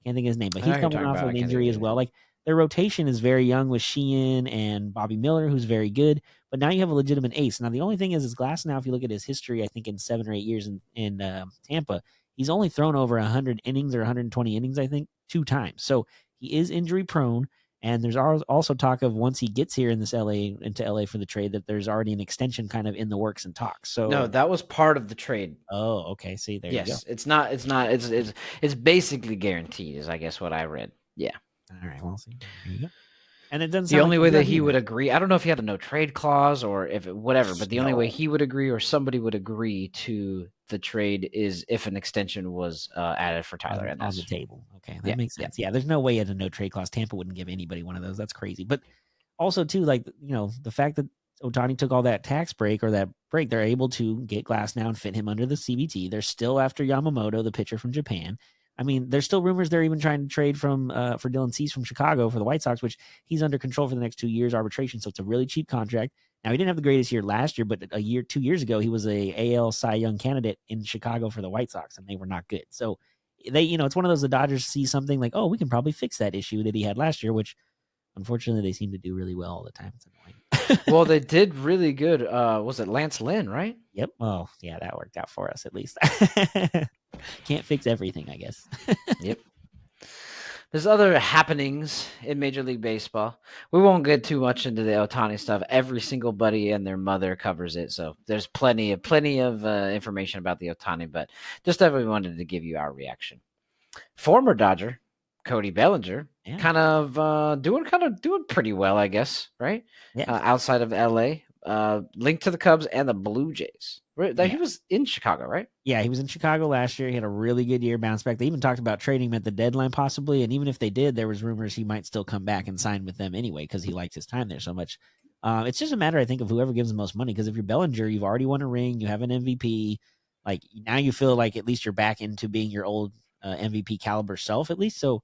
Can't think of his name, but I know he's who you're coming talking off about. of I an can't think injury of as his well. name. Like their rotation is very young with Sheehan and Bobby Miller, who's very good. But now you have a legitimate ace. Now the only thing is Glass. Now, if you look at his history, I think in 7 or 8 years in Tampa, he's only thrown over 100 innings or 120 innings, I think, 2 times. So he is injury prone. And there's also talk of once he gets here into LA for the trade, that there's already an extension kind of in the works and talks. So No, that was part of the trade. oh, okay. See, there you go. Yes, it's not. It's basically guaranteed. Is I guess what I read. Yeah. All right. Well, see, there you go. And it doesn't The sound only like way he's that done he either. would agree, I don't know if he had a no trade clause or if whatever, but the only way No. he would agree or somebody would agree to the trade is if an extension was added for Tyler on Ennis. the table. Okay, that Yeah, makes yeah. sense. Yeah, there's no way at a no trade clause Tampa wouldn't give anybody one of those. That's crazy. But also too, like the fact that Ohtani took all that tax break or that break, they're able to get Glass now and fit him under the CBT. They're still after Yamamoto, the pitcher from Japan. I mean, there's still rumors they're even trying to trade for Dylan Cease from Chicago for the White Sox, which he's under control for the next 2 years arbitration. So it's a really cheap contract. Now he didn't have the greatest year last year, but 2 years ago he was a AL Cy Young candidate in Chicago for the White Sox, and they were not good. So they, it's one of those, the Dodgers see something like, oh, we can probably fix that issue that he had last year, which unfortunately they seem to do really well all the time. It's annoying. Well, they did really good. Was it Lance Lynn, right? Yep. Oh, yeah, that worked out for us at least. Can't fix everything, I guess. Yep. There's other happenings in Major League Baseball. We won't get too much into the Ohtani stuff. Every single buddy and their mother covers it, so there's plenty of information about the Ohtani. But just that we wanted to give you our reaction. Former Dodger Cody Bellinger, Yeah. kind of doing pretty well, I guess, right? Yeah. Outside of LA, linked to the Cubs and the Blue Jays. Yeah. He was in Chicago, right? Yeah, he was in Chicago last year. He had a really good year, bounce back. They even talked about trading him at the deadline possibly, and even if they did, there was rumors he might still come back and sign with them anyway because he liked his time there so much. It's just a matter, I think, of whoever gives the most money, because if you're Bellinger, you've already won a ring, you have an MVP. Like, now you feel like at least you're back into being your old MVP caliber self, at least. So,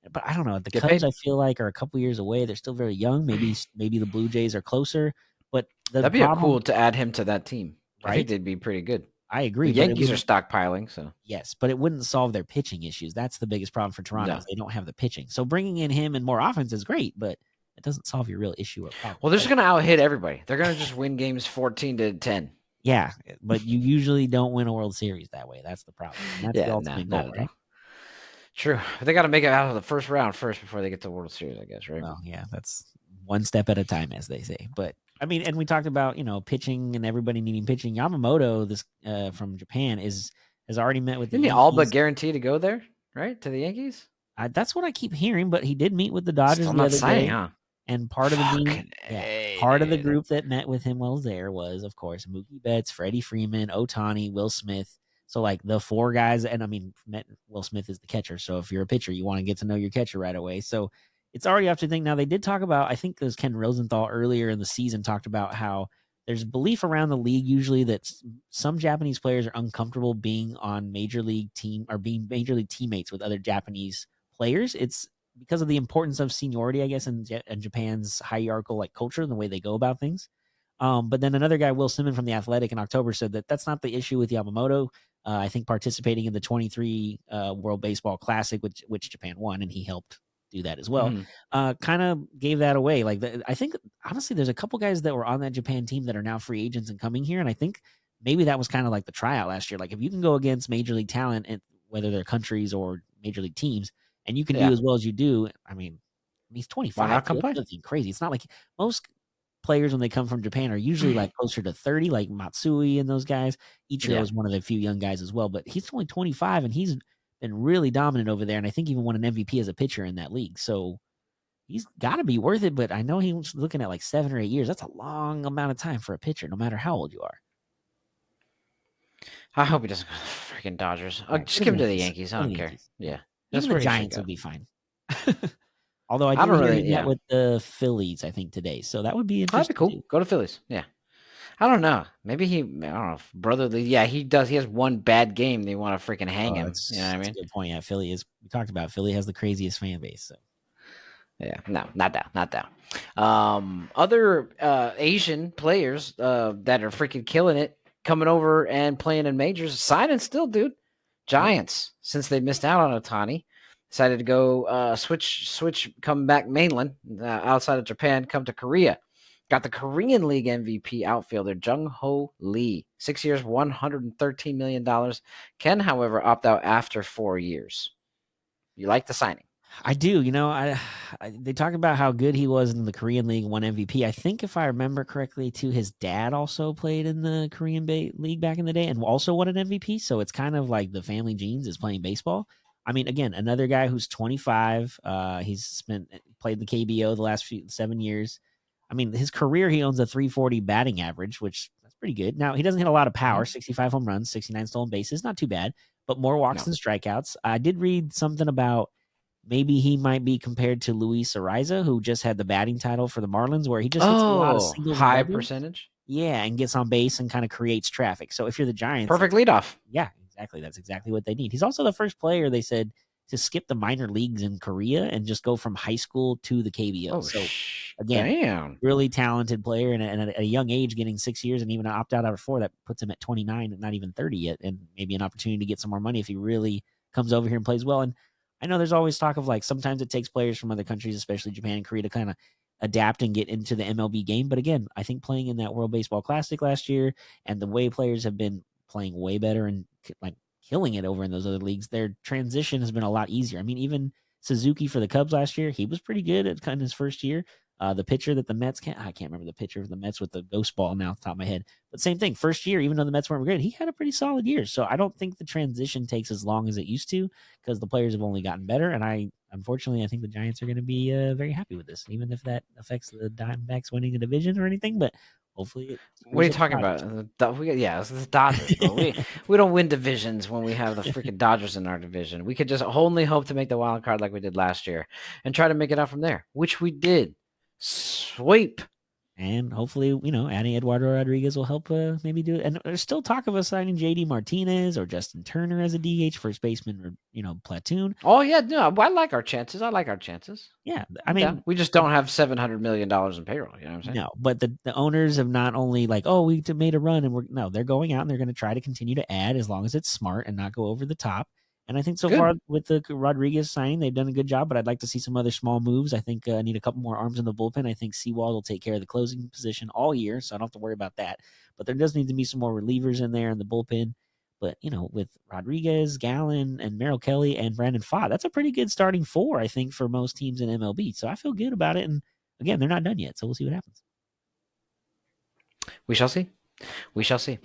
but I don't know. The Get Cubs, paid. I feel like, are a couple years away. They're still very young. Maybe the Blue Jays are closer. But That'd be cool to add him to that team. Right? I think they'd be pretty good. I agree. The Yankees are stockpiling, so yes, but it wouldn't solve their pitching issues. That's the biggest problem for Toronto. No. They don't have the pitching. So bringing in him and more offense is great, but it doesn't solve your real issue or problem. Well, they're just going to out-hit everybody. They're going to just win games 14-10. Yeah, but you usually don't win a World Series that way. That's the problem. And that's the ultimate goal, right? True. They got to make it out of the first round first before they get to the World Series, I guess, right? Well, yeah, that's one step at a time, as they say. But I mean, and we talked about, pitching and everybody needing pitching. Yamamoto, this from Japan, has already met with the Didn't he Yankees. all but guarantee to go there, right? To the Yankees? That's what I keep hearing, but he did meet with the Dodgers Still the not other signing, day. huh? And part of the group that met with him while he was there was, of course, Mookie Betts, Freddie Freeman, Ohtani, Will Smith. So, like, the 4 guys, and I mean, Will Smith is the catcher. So if you're a pitcher, you want to get to know your catcher right away. So it's already up to think. Now, they did talk about, I think it was Ken Rosenthal earlier in the season talked about how there's belief around the league usually that some Japanese players are uncomfortable being on major league team or being major league teammates with other Japanese players. It's because of the importance of seniority, I guess, in Japan's hierarchical like culture and the way they go about things. But then another guy, Will Simon from The Athletic in October, said that that's not the issue with Yamamoto. I think participating in the 23 World Baseball Classic, which Japan won, and he helped do that as well, kind of gave that away. Like, I think, honestly, there's a couple guys that were on that Japan team that are now free agents and coming here, and I think maybe that was kind of like the tryout last year. Like, if you can go against major league talent, and whether they're countries or major league teams, and you can do as well as you do, I mean, he's 25. Not complain. Nothing crazy. It's not like most players when they come from Japan are usually like closer to 30, like Matsui and those guys. Ichiro is one of the few young guys as well, but he's only 25 and he's been really dominant over there. And I think even won an MVP as a pitcher in that league. So he's got to be worth it. But I know he was looking at like 7 or 8 years. That's a long amount of time for a pitcher, no matter how old you are. I hope he doesn't go to the freaking Dodgers. Just give him to the Yankees. I don't care. Yeah. Even the Giants would be fine. Although I don't really met with the Phillies, I think, today. So that would be interesting. That'd be cool. Go to Phillies. Yeah. I don't know. Maybe I don't know. If brotherly. Yeah, he does. He has one bad game. They want to freaking hang him. You know what I That's a mean? good point. Yeah, Philly is. We talked about Philly has the craziest fan base. So Yeah, no, not that, not that. Other Asian players that are freaking killing it, coming over and playing in majors, signing still, dude. yeah, Giants, since they missed out on Otani, decided to go switch, come back mainland outside of Japan, come to Korea. Got the Korean League MVP outfielder Jung Ho Lee, 6 years, $113 million. Can, however, opt out after 4 years. You like the signing? I do. You know, they talk about how good he was in the Korean League, won MVP. I think if I remember correctly, too, his dad also played in the Korean League back in the day and also won an MVP. So it's kind of like the family genes is playing baseball. I mean, again, another guy who's 25. He's played the KBO the last 7 years. I mean, his career he owns a 340 batting average, which that's pretty good. Now he doesn't hit a lot of power, 65 home runs, 69 stolen bases, not too bad, but more walks No. than strikeouts. I did read something about maybe he might be compared to Luis Ariza, who just had the batting title for the Marlins, where he just hits a lot of Oh, singles and high doubles. percentage. Yeah, and gets on base and kind of creates traffic. So if you're the Giants, Perfect leadoff. yeah, exactly. That's exactly what they need. He's also the first player they said to skip the minor leagues in Korea and just go from high school to the KBO. Oh, So again, damn. really talented player and at a young age, getting 6 years and even an opt out after 4, that puts him at 29 and not even 30 yet, and maybe an opportunity to get some more money if he really comes over here and plays well. And I know there's always talk of like sometimes it takes players from other countries, especially Japan and Korea, to kind of adapt and get into the MLB game. But again, I think playing in that World Baseball Classic last year and the way players have been playing way better and like killing it over in those other leagues, their transition has been a lot easier. I mean, even Suzuki for the Cubs last year, he was pretty good at kind of his first year. The pitcher that the Mets I can't remember the pitcher of the Mets with the ghost ball now off the top of my head. But same thing, first year, even though the Mets weren't good, he had a pretty solid year. So I don't think the transition takes as long as it used to because the players have only gotten better. And unfortunately, I think the Giants are going to be very happy with this, even if that affects the Diamondbacks winning a division or anything. But hopefully, it What are you screws up talking Dodgers. about? Yeah, it's the Dodgers, bro. We don't win divisions when we have the freaking Dodgers in our division. We could just only hope to make the wild card like we did last year and try to make it out from there, which we did. Sweep. And hopefully, adding Eduardo Rodriguez will help maybe do it. And there's still talk of us signing JD Martinez or Justin Turner as a DH, first baseman, or, platoon. Oh yeah, no, I like our chances. I like our chances. Yeah. I mean, we just don't have $700 million in payroll. You know what I'm saying? no, but the owners have not only like, oh, we made a run and they're going out and they're going to try to continue to add as long as it's smart and not go over the top. And I think so far Good. with the Rodriguez signing, they've done a good job, but I'd like to see some other small moves. I think I need a couple more arms in the bullpen. I think Seawald will take care of the closing position all year, so I don't have to worry about that. But there does need to be some more relievers in there in the bullpen. But, with Rodriguez, Gallen, and Merrill Kelly and Brandon Pfaadt, that's a pretty good starting 4, I think, for most teams in MLB. So I feel good about it. And again, they're not done yet, so we'll see what happens. We shall see. We shall see.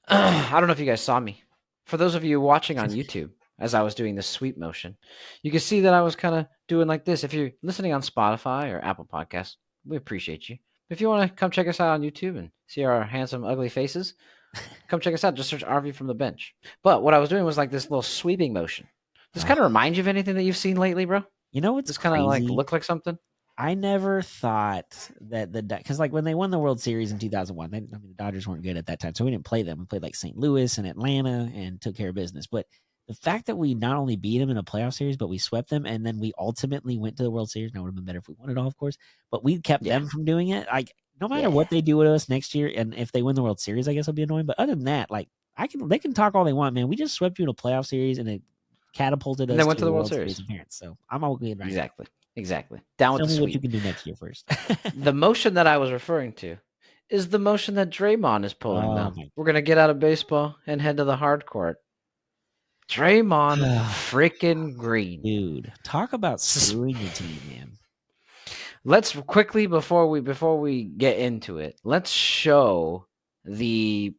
I don't know if you guys saw me. For those of you watching on YouTube, as I was doing the sweep motion, you can see that I was kind of doing like this. If you're listening on Spotify or Apple Podcasts, we appreciate you. If you want to come check us out on YouTube and see our handsome, ugly faces, come check us out. Just search RV from the bench. But what I was doing was like this little sweeping motion. Does this kind of remind you of anything that you've seen lately, bro? You know what's Does kind of like crazy? look like something? I never thought that because like when they won the World Series in 2001, the Dodgers weren't good at that time, so we didn't play them. We played like St. Louis and Atlanta and took care of business. But the fact that we not only beat them in a playoff series, but we swept them, and then we ultimately went to the World Series. Now it would have been better if we won it all, of course, but we kept Yeah. them from doing it. Like no matter Yeah. what they do with us next year, and if they win the World Series, I guess it'll be annoying. But other than that, like they can talk all they want, man. We just swept you in a playoff series, and it catapulted And us then went to to the the World World Series Series. appearance. So I'm all good right now. Exactly. Down with Tell the me what you sweep. can do next year first. The motion that I was referring to is the motion that Draymond is pulling, Oh though. my We're going to get out of baseball and head to the hard court. Draymond freaking Green. dude, talk about screwing your team, man. Let's quickly before we get into it, let's show the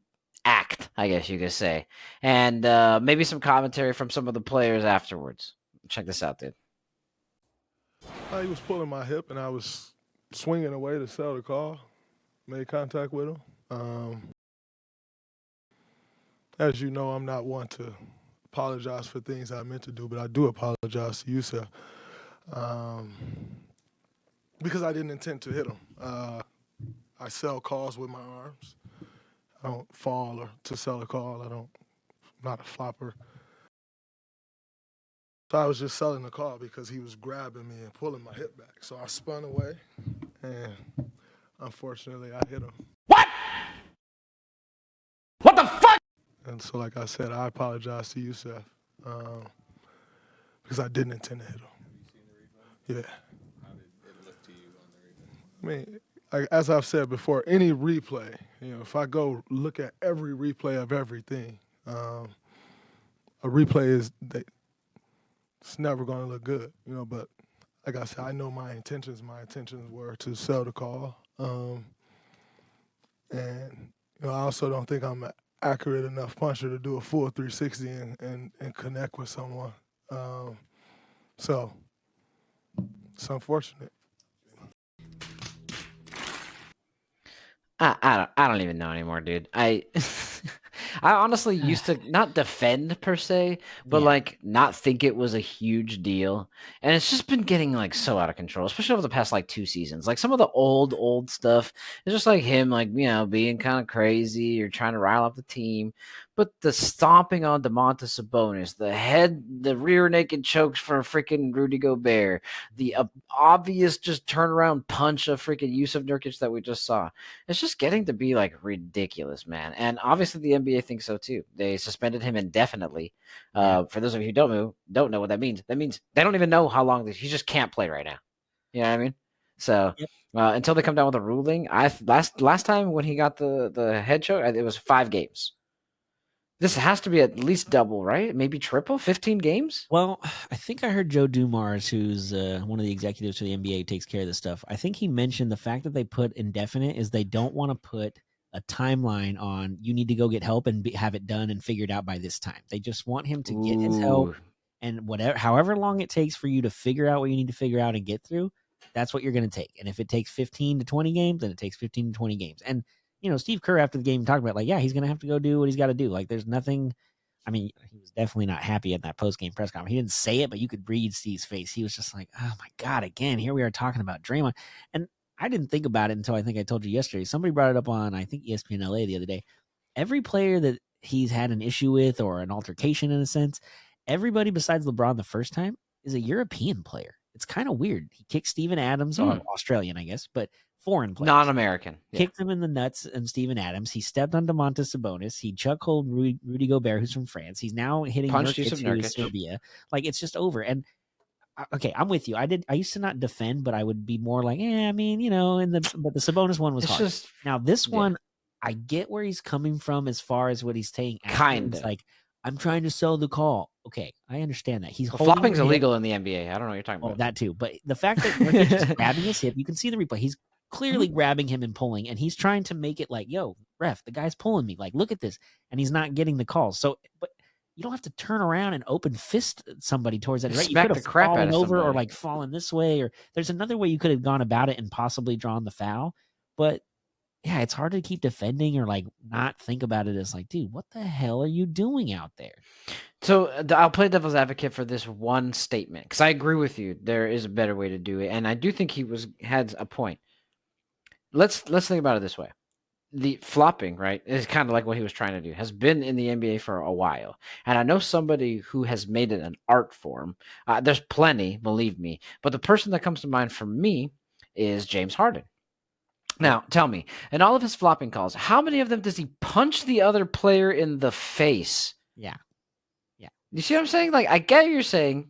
act, I guess you could say, and maybe some commentary from some of the players afterwards. Check this out, dude. He was pulling my hip, and I was swinging away to sell the car. Made contact with him. As you know, I'm not one to apologize for things I meant to do, but I do apologize to you, sir, because I didn't intend to hit him. I sell cars with my arms. I don't fall or to sell a call. I'm not a flopper. So I was just selling the call because he was grabbing me and pulling my hip back. So I spun away, and unfortunately, I hit him. What? What the fuck? And so, like I said, I apologize to you, Seth, because I didn't intend to hit him. Yeah. How did it look to you on the replay? I mean, as I've said before, any replay, if I go look at every replay of everything, a replay it's never going to look good, but like I said, I know my intentions. My intentions were to sell the call. And I also don't think I'm an accurate enough puncher to do a full 360 and connect with someone. So it's unfortunate. I don't even know anymore, dude. I honestly used to not defend per se, but Yeah. like not think it was a huge deal. And it's just been getting like so out of control, especially over the past like 2 seasons. Like some of the old stuff is just like him, like, being kind of crazy or trying to rile up the team. But the stomping on Domantas Sabonis, the rear naked chokes for freaking Rudy Gobert, the obvious just turnaround punch of freaking Yusuf Nurkic that we just saw. It's just getting to be like ridiculous, man. And obviously the NBA thinks so too. They suspended him indefinitely. Yeah. For those of you who don't know what that means they don't even know how long he just can't play right now. You know what I mean? So Yep. until they come down with a ruling, last time when he got the head choke, it was 5 games. This has to be at least double, right? Maybe triple, 15 games? Well, I think I heard Joe Dumars, who's one of the executives for the NBA, takes care of this stuff. I think he mentioned the fact that they put indefinite is they don't want to put a timeline on you need to go get help and have it done and figured out by this time. They just want him to get his help, Ooh. and however long it takes for you to figure out what you need to figure out and get through, that's what you're going to take. And if it takes 15 to 20 games, then it takes 15 to 20 games. And Steve Kerr after the game talked about like, yeah, he's going to have to go do what he's got to do. Like, there's nothing. I mean, he was definitely not happy at that post-game press conference. He didn't say it, but you could read Steve's face. He was just like, oh my God, again, here we are talking about Draymond. And I didn't think about it until I think I told you yesterday. Somebody brought it up on, I think, ESPN LA the other day. Every player that he's had an issue with or an altercation in a sense, everybody besides LeBron the first time is a European player. It's kind of weird. He kicked Steven Adams, or Australian, I guess, but foreign players. Non-American. Yeah. Kicked him in the nuts and Steven Adams. He stepped on Domantas Sabonis. He chuckholed Rudy Gobert, who's from France. He's now hitting Punched Nurkic, Yusuf who's Nurkic. Serbia. Like, it's just over. And okay, I'm with you. I used to not defend, but I would be more like, I mean, but the Sabonis one was It's hard. just Now this one, I get where he's coming from as far as what he's saying. Kind It's of. like, I'm trying to sell the call. Okay, I understand that. He's Well, flopping's illegal in the NBA. I don't know what you're talking Oh, about. that too. But the fact that Nurkic is grabbing his hip, you can see the replay. He's clearly grabbing him and pulling, and he's trying to make it like, yo, ref, the guy's pulling me. Like, look at this. And he's not getting the calls. So, but you don't have to turn around and open fist somebody towards that. Right? You Smack could the have crap out fallen of over or somebody. like fallen this way, or there's another way you could have gone about it and possibly drawn the foul. But yeah, it's hard to keep defending or like not think about it as like, dude, what the hell are you doing out there? So I'll play devil's advocate for this one statement because I agree with you. There is a better way to do it, and I do think he had a point. Let's think about it this way: the flopping, right, is kind of like what he was trying to do. Has been in the NBA for a while, and I know somebody who has made it an art form. There's plenty, believe me, but the person that comes to mind for me is James Harden. Now, tell me, in all of his flopping calls, how many of them does he punch the other player in the face? Yeah. You see what I'm saying? Like, I get what you're saying,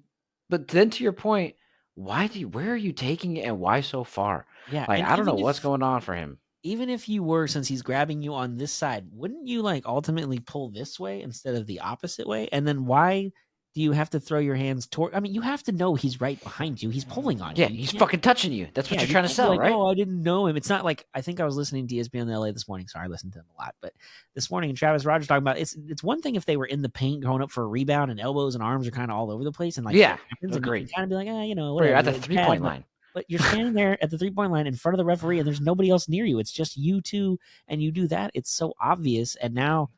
but then to your point, where are you taking it and why so far? Yeah. Like, And I don't know even what's if- going on for him. Even if you were, since he's grabbing you on this side, wouldn't you like ultimately pull this way instead of the opposite way? And then why do you have to throw your hands toward? I mean, you have to know he's right behind you. He's pulling on Yeah, you. he's can't- fucking touching you. That's what yeah, you're you trying to can't be sell, like, right? Oh, I didn't know him. It's not like I think I was listening to ESPN LA this morning. Sorry, I listened to them a lot, but this morning Travis Rogers talking about it's one thing if they were in the paint going up for a rebound and elbows and arms are kind of all over the place and like Yeah, happens, and you agreed. can kind of be like, Or whatever. you're at the it's 3-point bad, line. but you're standing there at the 3-point line in front of the referee and there's nobody else near you. It's just you two, and you do that. It's so obvious. And now,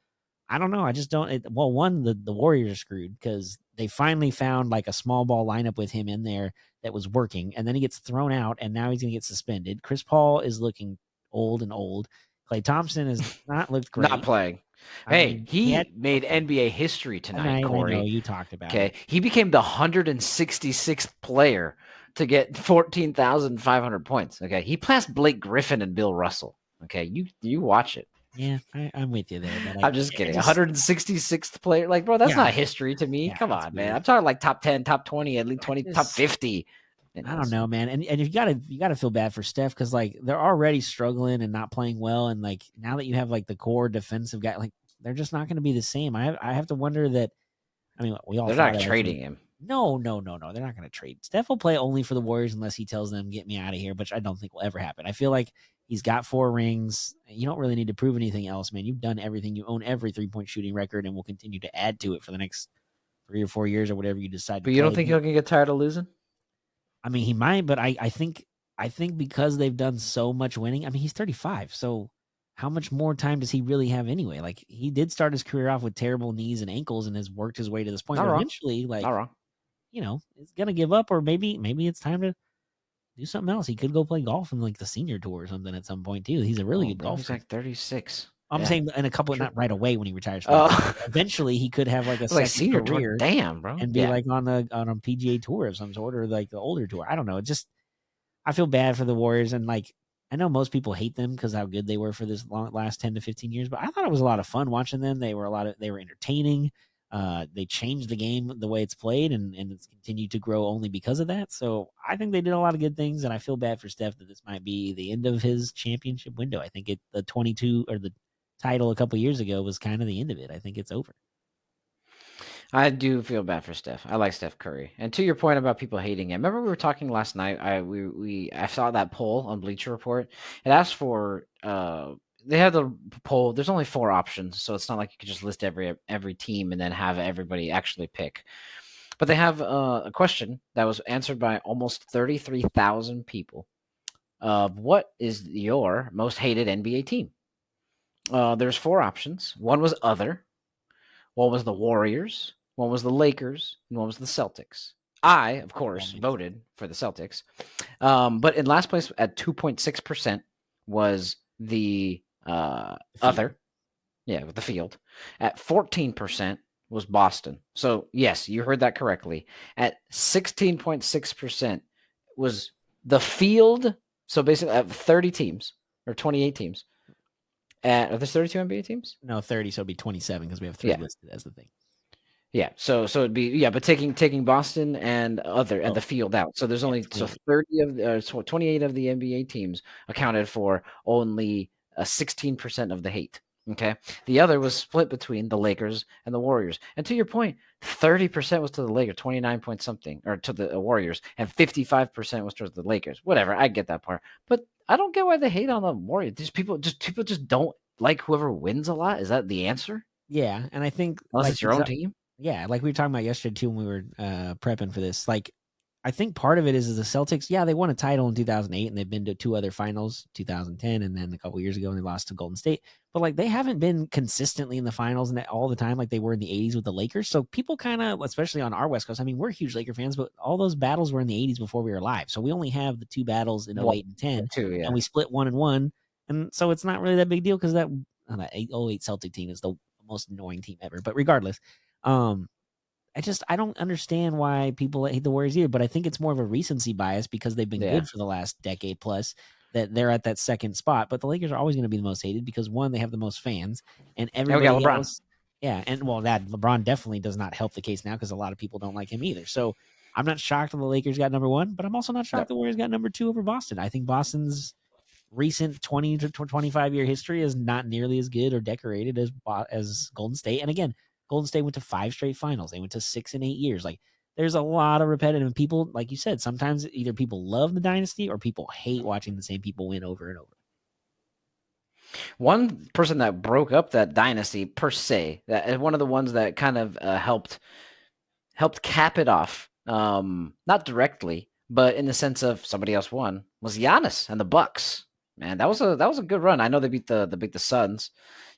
I don't know. I just don't. One, the Warriors are screwed because they finally found like a small ball lineup with him in there that was working. And then he gets thrown out and now he's going to get suspended. Chris Paul is looking old. Klay Thompson has not looked great. Not playing. I Hey, mean, he made NBA history tonight, I know Corey. you talked about Okay, it. he became the 166th player to get 14,500 points. Okay, he passed Blake Griffin and Bill Russell. Okay, you watch it. Yeah, I'm with you there, but I'm just kidding. 166th player, like, bro, that's Yeah. not history to me. Yeah, Come that's on, man. weird. I'm talking like top 10, top 20, at least 20, top 50. I don't know, man. And you gotta feel bad for Steph because like they're already struggling and not playing well, and like now that you have like the core defensive guy, like they're just not going to be the same. I have to wonder that. I mean, we all They're thought not it, trading him. No. They're not going to trade. Steph will play only for the Warriors unless he tells them get me out of here, which I don't think will ever happen. I feel like he's got 4 rings. You don't really need to prove anything else, man. You've done everything. You own every 3-point shooting record, and will continue to add to it for the next 3 or 4 years or whatever you decide. But you don't think he'll get tired of losing? I mean, he might, but I think because they've done so much winning. I mean, he's 35, so how much more time does he really have anyway? Like he did start his career off with terrible knees and ankles, and has worked his way to this point. Not But wrong. eventually, like Not wrong. He's gonna give up, or maybe it's time to do something else. He could go play golf in like the senior tour or something at some point too. He's a really good Bro, golfer. he's like 36. I'm saying in a couple, not right away when he retires. Oh. Eventually, he could have like a It's like second senior career. tour. Damn, bro. And be like on a PGA tour of some sort, or like the older tour. I don't know. It just, I feel bad for the Warriors, and like I know most people hate them because how good they were for this last 10 to 15 years, but I thought it was a lot of fun watching them. They were entertaining. They changed the game the way it's played, and it's continued to grow only because of that. So I think they did a lot of good things, and I feel bad for Steph that this might be the end of his championship window. I think the 22 or the title a couple years ago was kind of the end of it. I think it's over. I do feel bad for Steph. I like Steph Curry. And to your point about people hating him, remember we were talking last night. I saw that poll on Bleacher Report. It asked for they have the poll. There's only 4 options, so it's not like you could just list every team and then have everybody actually pick. But they have a question that was answered by almost 33,000 people. What is your most hated NBA team? There's 4 options. One was other. One was the Warriors. One was the Lakers. And one was the Celtics. I, of course, voted for the Celtics. But in last place at 2.6% was the other. Yeah, with the field. At 14% was Boston. So, yes, you heard that correctly. At 16.6% was the field. So, basically, 30 teams or 28 teams. Are there 32 NBA teams? No, 30, so it'd be 27 because we have 3 listed as the thing. Yeah, so it'd be but taking Boston and the field out. So there's only 30 of 28 of the NBA teams accounted for only 16% of the hate. Okay, the other was split between the Lakers and the Warriors. And to your point, 30% was to the Lakers, 29 point something, or to the Warriors, and 55% was towards the Lakers. Whatever, I get that part, but I don't get why they hate on the Warriors. People just don't like whoever wins a lot. Is that the answer? Yeah, and I think unless it's your own team. Yeah, like we were talking about yesterday too when we were prepping for this. Like, I think part of it is the Celtics. Yeah, they won a title in 2008, and they've been to 2 other finals, 2010, and then a couple years ago, and they lost to Golden State. But like, they haven't been consistently in the finals and all the time like they were in the 80s with the Lakers. So people kind of, especially on our West Coast, I mean, we're huge Laker fans, but all those battles were in the 80s before we were alive. So we only have the 2 battles in 08 and 10, and we split 1 and 1, and so it's not really that big deal because that 08 Celtic team is the most annoying team ever. But regardless. I don't understand why people hate the Warriors either, but I think it's more of a recency bias because they've been good for the last decade plus that they're at that second spot. But the Lakers are always going to be the most hated because 1, they have the most fans, and everybody else. Yeah, and that LeBron definitely does not help the case now because a lot of people don't like him either. So I'm not shocked the Lakers got number 1, but I'm also not shocked the Warriors got number 2 over Boston. I think Boston's recent 20 to 25 year history is not nearly as good or decorated as Golden State. And again, Golden State went to 5 straight finals. They went to 6 and 8 years. Like, there's a lot of repetitive people, like you said, sometimes either people love the dynasty or people hate watching the same people win over and over. One person that broke up that dynasty per se, that one of the ones that kind of helped cap it off, not directly, but in the sense of somebody else won, was Giannis and the Bucks. Man, that was a good run. I know they beat the Suns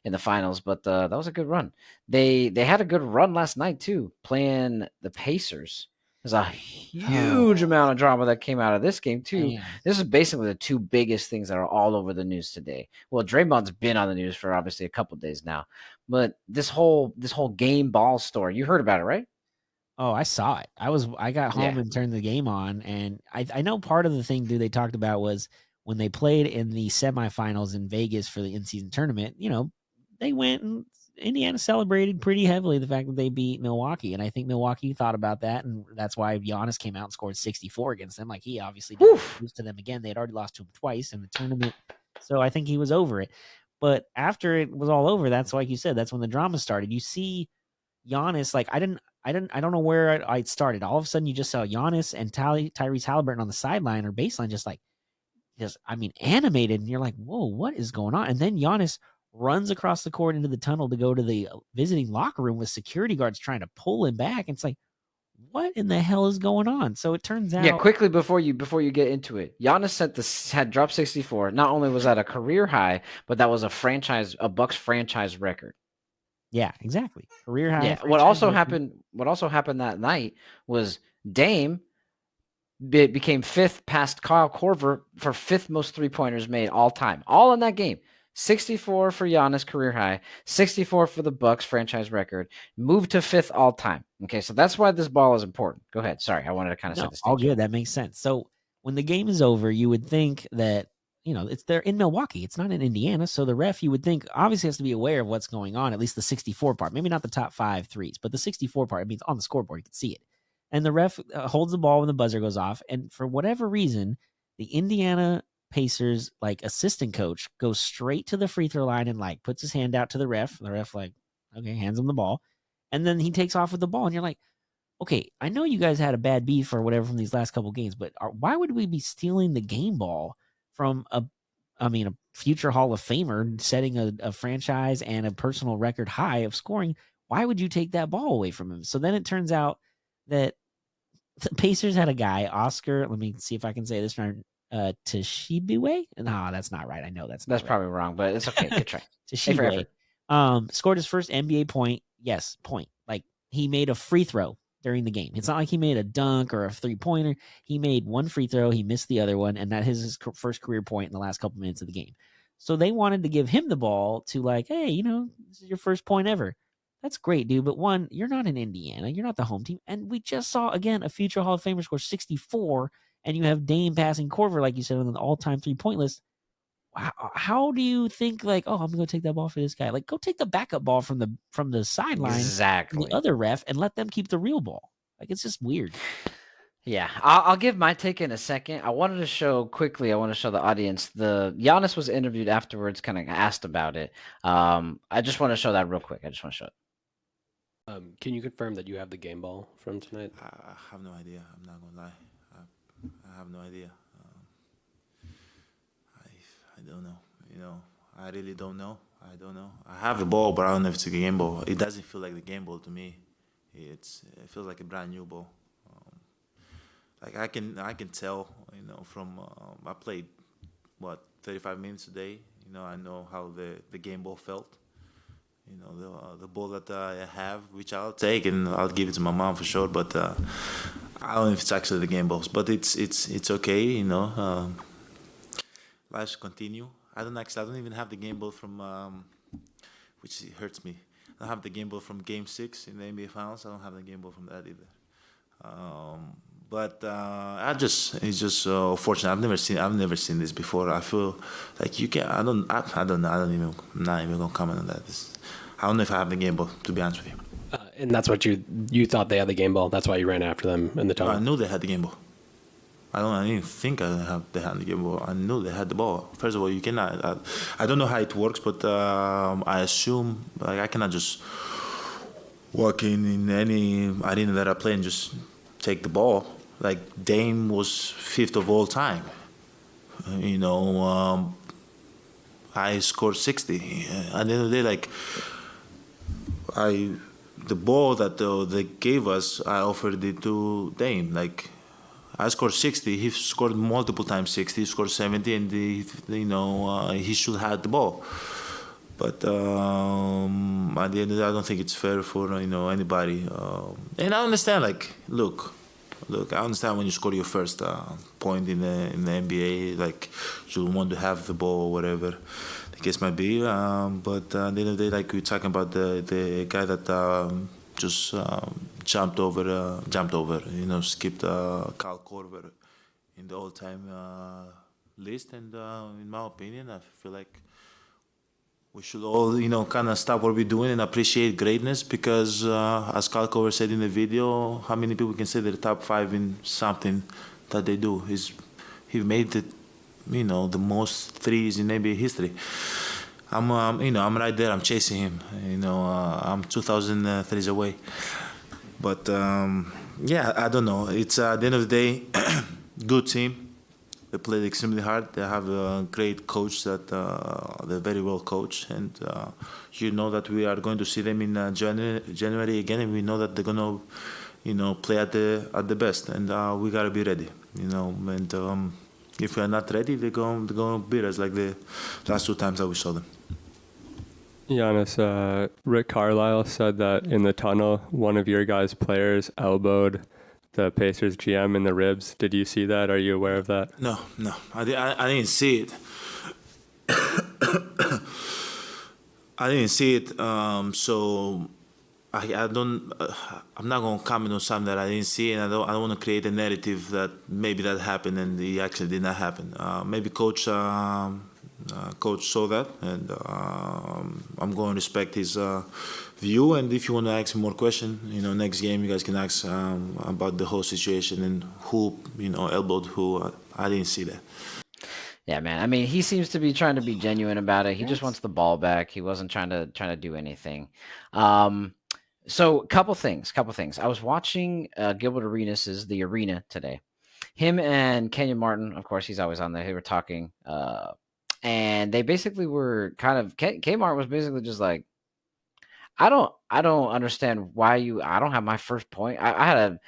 in the finals, but that was a good run. They had a good run last night too, playing the Pacers. There's a huge amount of drama that came out of this game too. Man. This is basically the two biggest things that are all over the news today. Well, Draymond's been on the news for obviously a couple days now, but this whole game ball story, you heard about it, right? Oh, I saw it. I got home Yeah. and turned the game on, and I know part of the thing they talked about was when they played in the semifinals in Vegas for the in-season tournament. They went and Indiana celebrated pretty heavily the fact that they beat Milwaukee, and I think Milwaukee thought about that, and that's why Giannis came out and scored 64 against them. Like, he obviously didn't Woof. lose to them again. They had already lost to him twice in the tournament, so I think he was over it. But after it was all over, that's like you said, that's when the drama started. You see Giannis, like, I don't know where I started. All of a sudden, you just saw Giannis and Tyrese Halliburton on the sideline or baseline, animated, and you're like, whoa, what is going on? And then Giannis runs across the court into the tunnel to go to the visiting locker room with security guards trying to pull him back. And it's like, what in the hell is going on? So it turns out, Yeah, quickly before you get into it, Giannis had dropped 64. Not only was that a career high, but that was a Bucks franchise record. yeah, exactly, career high. Yeah. What also happened that night was Dame became fifth past Kyle Korver for fifth most 3-pointers made all time, all in that game. 64 for Giannis, career high. 64 for the Bucks franchise record. Moved to fifth all time. Okay, so that's why this ball is important. Go ahead. Sorry, I wanted to kind of set the all stage. good. That makes sense. So when the game is over, you would think that they're in Milwaukee. It's not in Indiana, so the ref, you would think, obviously has to be aware of what's going on. At least the 64 part, maybe not the top 5 threes, but the 64 part. I mean, on the scoreboard, you can see it. And the ref holds the ball when the buzzer goes off, and for whatever reason, the Indiana Pacers assistant coach goes straight to the free throw line and puts his hand out to the ref. The ref okay, hands him the ball, and then he takes off with the ball, and you're like, okay, I know you guys had a bad beef or whatever from these last couple games, but why would we be stealing the game ball from a future Hall of Famer setting a franchise and a personal record high of scoring? Why would you take that ball away from him? So then it turns out that the Pacers had a guy, Oscar. Let me see if I can say this right. Tshiebwe? No, that's not right. I know that's That's right. probably wrong, but it's okay. Good try. Tshiebwe scored his first NBA point. Yes, point. He made a free throw during the game. It's not like he made a dunk or a 3-pointer. He made one free throw. He missed the other one, and that is his first career point in the last couple minutes of the game. So they wanted to give him the ball to hey, this is your first point ever. That's great, dude. But one, you're not in Indiana. You're not the home team. And we just saw, again, a future Hall of Famer score 64, and you have Dame passing Korver, like you said, on the all-time 3-point list. How do you think oh, I'm gonna go take that ball for this guy? Go take the backup ball from the sideline, Exactly. the other ref, and let them keep the real ball. It's just weird. Yeah, I'll give my take in a second. I want to show the audience the Giannis was interviewed afterwards, kind of asked about it. I just want to show that real quick. I just want to show it. Can you confirm that you have the game ball from tonight? I have no idea. I'm not gonna lie. I have no idea. I don't know. I really don't know. I don't know. I have the ball, but I don't know if it's a game ball. It doesn't feel like the game ball to me. It feels like a brand new ball. I can tell. From I played 35 minutes a day. I know how the game ball felt. The ball that I have, which I'll take and I'll give it to my mom for sure. But I don't know if it's actually the game balls. But it's okay. Lives continue. I don't even have the game ball from, which hurts me. I don't have the game ball from Game 6 in the NBA Finals. I don't have the game ball from that either. But it's just fortunate. I've never seen this before. I feel like you can. I don't know. I'm not even gonna comment on that. I don't know if I have the game ball, to be honest with you. And that's what you thought they had the game ball. That's why you ran after them in the tunnel. I knew they had the game ball. I didn't think they had the game ball. I knew they had the ball. First of all, you cannot. I don't know how it works, but I assume I cannot just walk in any arena that I play and just take the ball. Dame was fifth of all time. I scored 60. At the end of the day, the ball that they gave us, I offered it to Dame. I scored 60. He scored multiple times 60. He scored 70, and he should have had the ball. But at the end of the day, I don't think it's fair for anybody. And I understand. Look, Look, I understand when you score your first point in the NBA, like you want to have the ball or whatever the case might be. But at the end of the day, like we're talking about the guy that just jumped over, skipped Kyle Korver in the all-time list. And in my opinion, I feel like we should all, kind of stop what we're doing and appreciate greatness because, as Kyle Korver said in the video, how many people can say they're top 5 in something that they do? He made it, the most threes in NBA history. I'm right there. I'm chasing him. I'm 2,000 threes away. But yeah, I don't know. It's at the end of the day, good team. They played extremely hard. They have a great coach that they're very well coached, and that we are going to see them in January again, and we know that they're gonna, play at the best, and we gotta be ready, And if we are not ready, they're gonna beat us like the last 2 times that we saw them. Giannis, Rick Carlisle said that in the tunnel, one of your guys' players elbowed the Pacers GM in the ribs. Did you see that? Are you aware of that? No, I didn't see it. I didn't see it. So I don't. I'm not gonna comment on something that I didn't see, and I don't want to create a narrative that maybe that happened and it actually did not happen. Maybe coach saw that, and I'm going to respect his view. And if you want to ask more questions, next game you guys can ask about the whole situation and who, elbowed who. I didn't see that. Yeah, man. I mean, he seems to be trying to be genuine about it. He just wants the ball back. He wasn't trying to do anything. So couple things. I was watching Gilbert Arenas' The Arena today. Him and Kenyon Martin, of course, he's always on there. They were talking. And they basically were kind of Kmart was basically just like, I don't understand why I don't have my first point. I had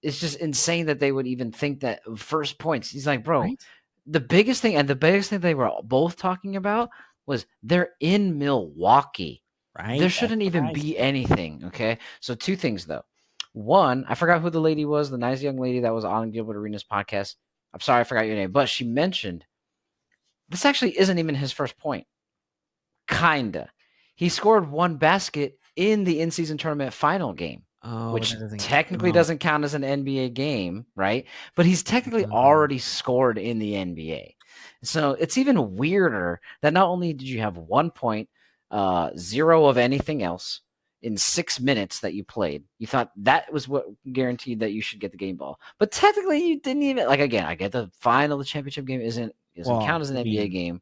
it's just insane that they would even think that first points. He's like, bro, Right? the biggest thing they were both talking about was they're in Milwaukee. Right. There shouldn't That's even what I be said. anything. Okay. So 2 things though. One, I forgot who the lady was, the nice young lady that was on Gilbert Arenas' podcast. I'm sorry, I forgot your name, but she mentioned this actually isn't even his first point. Kinda. He scored 1 basket in the in-season tournament final game, Oh, which that doesn't technically count. doesn't count as an NBA game, right? But he's technically already scored in the NBA. So it's even weirder that not only did you have 1 point, 0 of anything else in 6 minutes that you played, you thought that was what guaranteed that you should get the game ball. But technically, you didn't even again. I get the championship game doesn't count as an NBA game.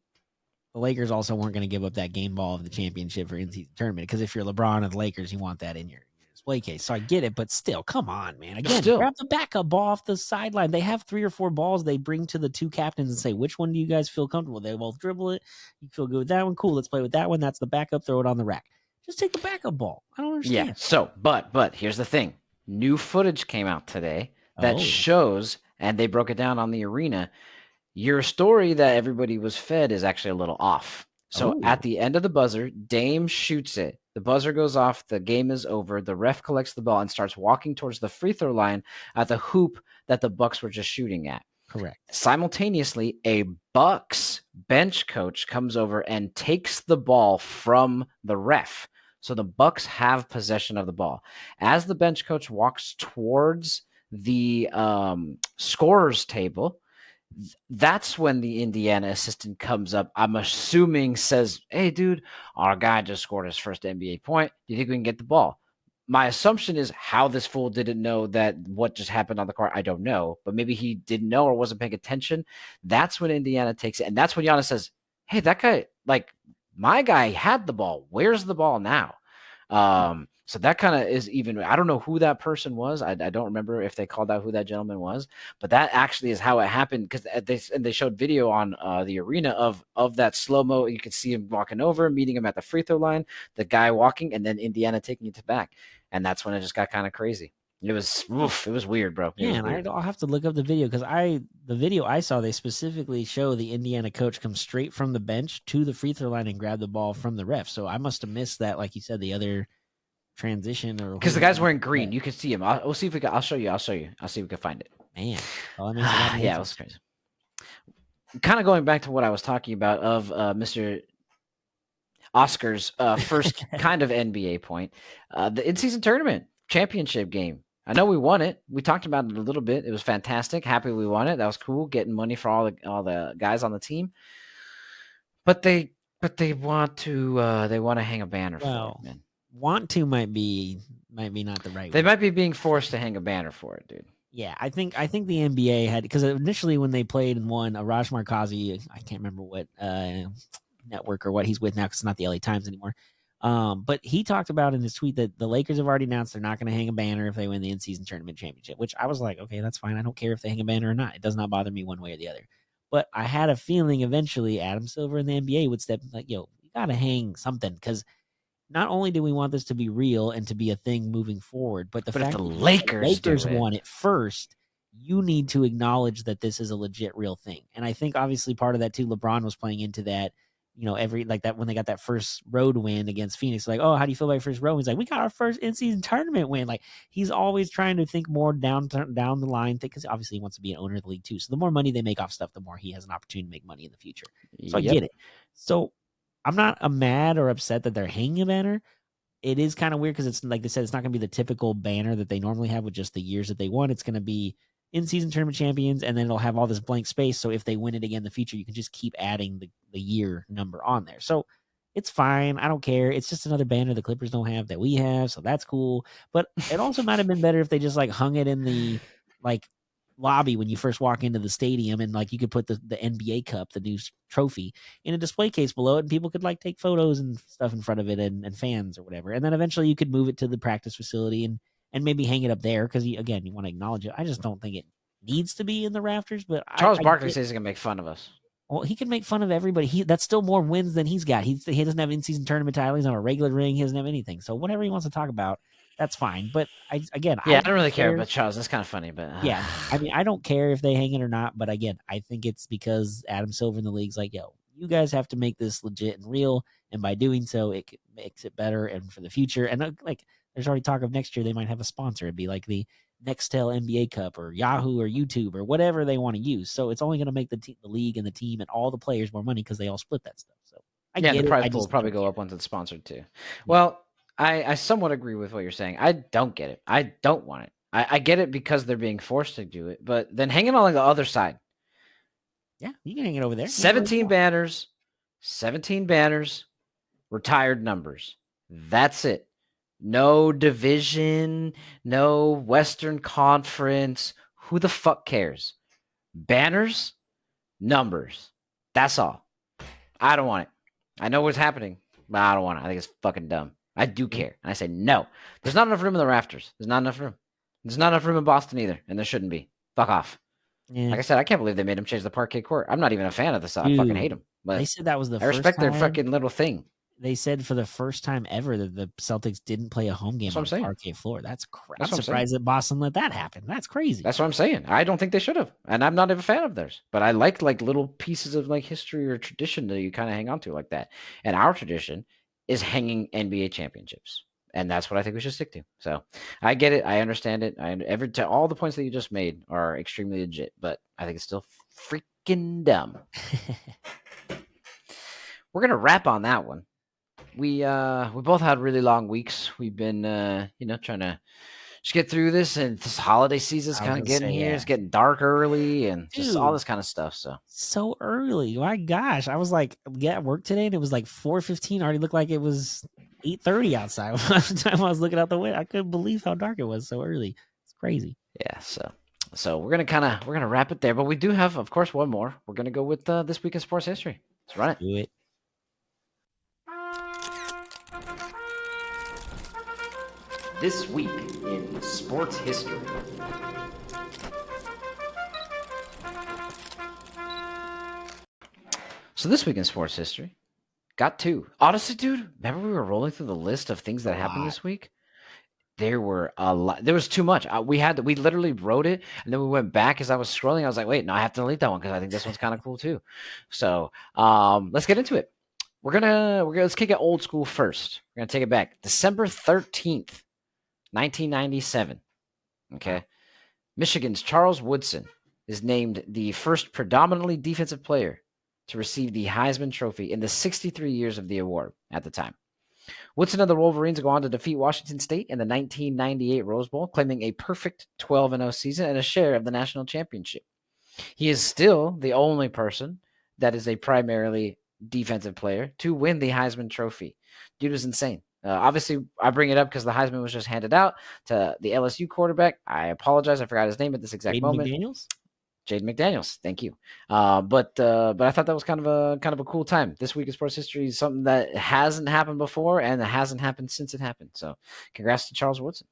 The Lakers also weren't going to give up that game ball of the championship for in-season tournament because if you're LeBron and the Lakers, you want that in your display case. So I get it, but still, come on, man. Again, grab the backup ball off the sideline. They have 3 or 4 balls they bring to the 2 captains and say, which one do you guys feel comfortable? They both dribble it. You feel good with that one? Cool, let's play with that one. That's the backup. Throw it on the rack. Just take the backup ball. I don't understand. Yeah, so, but here's the thing. New footage came out today that shows, and they broke it down on the Arena, your story that everybody was fed is actually a little off. So at the end of the buzzer, Dame shoots it. The buzzer goes off. The game is over. The ref collects the ball and starts walking towards the free throw line at the hoop that the Bucks were just shooting at. Correct. Simultaneously, a Bucks bench coach comes over and takes the ball from the ref. So the Bucks have possession of the ball. As the bench coach walks towards the scorer's table, that's when the Indiana assistant comes up. I'm assuming says, hey, dude, our guy just scored his first NBA point. Do you think we can get the ball? My assumption is how this fool didn't know that what just happened on the court. I don't know, but maybe he didn't know or wasn't paying attention. That's when Indiana takes it. And that's when Giannis says, hey, that guy, my guy had the ball. Where's the ball now? So that kind of is even, I don't know who that person was. I don't remember if they called out who that gentleman was, but that actually is how it happened because they showed video on the Arena of that slow-mo. You could see him walking over, meeting him at the free throw line, the guy walking, and then Indiana taking it back. And that's when it just got kind of crazy. It was weird, bro. Yeah, and I'll have to look up the video because the video I saw, they specifically show the Indiana coach come straight from the bench to the free throw line and grab the ball from the ref. So I must have missed that, like you said, the other transition or Because the who- guy's wearing green. You can see him. We'll see if we can. I'll show you. I'll see if we can find it. Man, well, that makes a lot of Yeah, it was crazy. Kind of going back to what I was talking about of Mr. Oscar's first kind of NBA point, the in-season tournament championship game. I know we won it. We talked about it a little bit. It was fantastic. Happy we won it. That was cool. Getting money for all the guys on the team. But they want to hang a banner Well, for it, man. want to might be not the right They word. might be being forced to hang a banner for it, dude. Yeah, I think the NBA had, because initially when they played and won, Raj Markazi, I can't remember what network or what he's with now because it's not the LA Times anymore. But he talked about in his tweet that the Lakers have already announced they're not going to hang a banner if they win the in-season tournament championship, which I was like, okay, that's fine. I don't care if they hang a banner or not. It does not bother me one way or the other. But I had a feeling eventually Adam Silver and the NBA would step in like, yo, we got to hang something, because not only do we want this to be real and to be a thing moving forward, but But if fact the that Lakers do it- won it first, you need to acknowledge that this is a legit real thing. And I think obviously part of that too, LeBron was playing into that, every like that when they got that first road win against Phoenix, like, oh, how do you feel about your first road? He's like, we got our first in-season tournament win. Like, he's always trying to think more down the line, because obviously he wants to be an owner of the league too. So the more money they make off stuff, the more he has an opportunity to make money in the future. So I Yep. get it. So I'm not mad or upset that they're hanging a banner. It is kind of weird because it's like they said, it's not going to be the typical banner that they normally have with just the years that they won. It's going to be in-season tournament champions, and then it'll have all this blank space. So if they win it again in the future, you can just keep adding the year number on there. So it's fine. I don't care. It's just another banner the Clippers don't have that we have, so that's cool. But it also might have been better if they just like hung it in the like lobby when you first walk into the stadium, and like you could put the NBA Cup, the new trophy, in a display case below it, and people could like take photos and stuff in front of it, and fans or whatever. And then eventually you could move it to the practice facility and maybe hang it up there, because again, you want to acknowledge it. I just don't think it needs to be in the rafters. But Charles I Barkley get- says he's gonna make fun of us. well, he can make fun of everybody. That's still more wins than he's got. He doesn't have in-season tournament title. He's on a regular ring. He doesn't have anything. So whatever he wants to talk about, that's fine. But I don't really care about Charles. That's kind of funny, but yeah, I mean, I don't care if they hang it or not. But again, I think it's because Adam Silver in the league's like, yo, you guys have to make this legit and real, and by doing so, it makes it better and for the future. And like, there's already talk of next year they might have a sponsor. It'd be like the Nextel NBA Cup or Yahoo or YouTube or whatever they want to use. So it's only going to make the league and the team and all the players more money because they all split that stuff. So I yeah, get the it. prize I pool will just probably don't go care. up once it's sponsored too. Well, I somewhat agree with what you're saying. I don't get it. I don't want it. I get it because they're being forced to do it, but then hang it on like the other side. Yeah, you can hang it over there. 17 banners, 17 banners, retired numbers. That's it. No division, no Western Conference. Who the fuck cares? Banners, numbers. That's all. I don't want it. I know what's happening, but I don't want it. I think it's fucking dumb. I do care. And I say no. There's not enough room in the rafters. There's not enough room. There's not enough room in Boston either, and there shouldn't be. Fuck off. Yeah. Like I said, I can't believe they made him change the parquet court. I'm not even a fan of this. I fucking Dude, hate him. They But said that was the I first respect their time- fucking little thing. They said for the first time ever that the Celtics didn't play a home game That's what on I'm saying. the parquet floor. That's That's I'm what I'm saying. surprised that Boston let that happen. That's crazy. That's what I'm saying. I don't think they should have, and I'm not even a fan of theirs. But I like little pieces of like history or tradition that you kind of hang on to like that. And our tradition is hanging NBA championships, and that's what I think we should stick to. So I get it. I understand it. All the points that you just made are extremely legit, but I think it's still freaking dumb. We're gonna wrap on that one. We both had really long weeks. We've been trying to just get through this, and this holiday season's I was kind of gonna getting say, here. yeah. It's getting dark early, and just all Dude. this kind of stuff. So So early. My gosh. I was like, at work today and it was like 4:15. Already looked like it was 8:30 outside. By the time I was looking out the window, I couldn't believe how dark it was so early. It's crazy. yeah, so we're gonna wrap it there. But we do have, of course, one more. We're gonna go with this week in sports history. Let's run it. Do it. This week in sports history. So this week in sports history, got two. Honestly, dude, remember we were rolling through the list of things that happened lot. this week? There were a lot. There was too much. We literally wrote it, and then we went back as I was scrolling. I was like, wait, no, I have to delete that one because I think this one's kind of cool too. So let's get into it. let's kick it old school first. We're gonna take it back. December 13th, 1997. Okay. Michigan's Charles Woodson is named the first predominantly defensive player to receive the Heisman Trophy in the 63 years of the award at the time. Woodson and the Wolverines go on to defeat Washington State in the 1998 Rose Bowl, claiming a perfect 12-0 season and a share of the national championship. He is still the only person that is a primarily defensive player to win the Heisman Trophy. Dude was insane. Obviously, I bring it up because the Heisman was just handed out to the LSU quarterback. I apologize, I forgot his name at this exact Jaden moment. McDaniels? Jaden McDaniels, thank you. But I thought that was kind of a cool time. This week in sports history is something that hasn't happened before and it hasn't happened since it happened. So, congrats to Charles Woodson.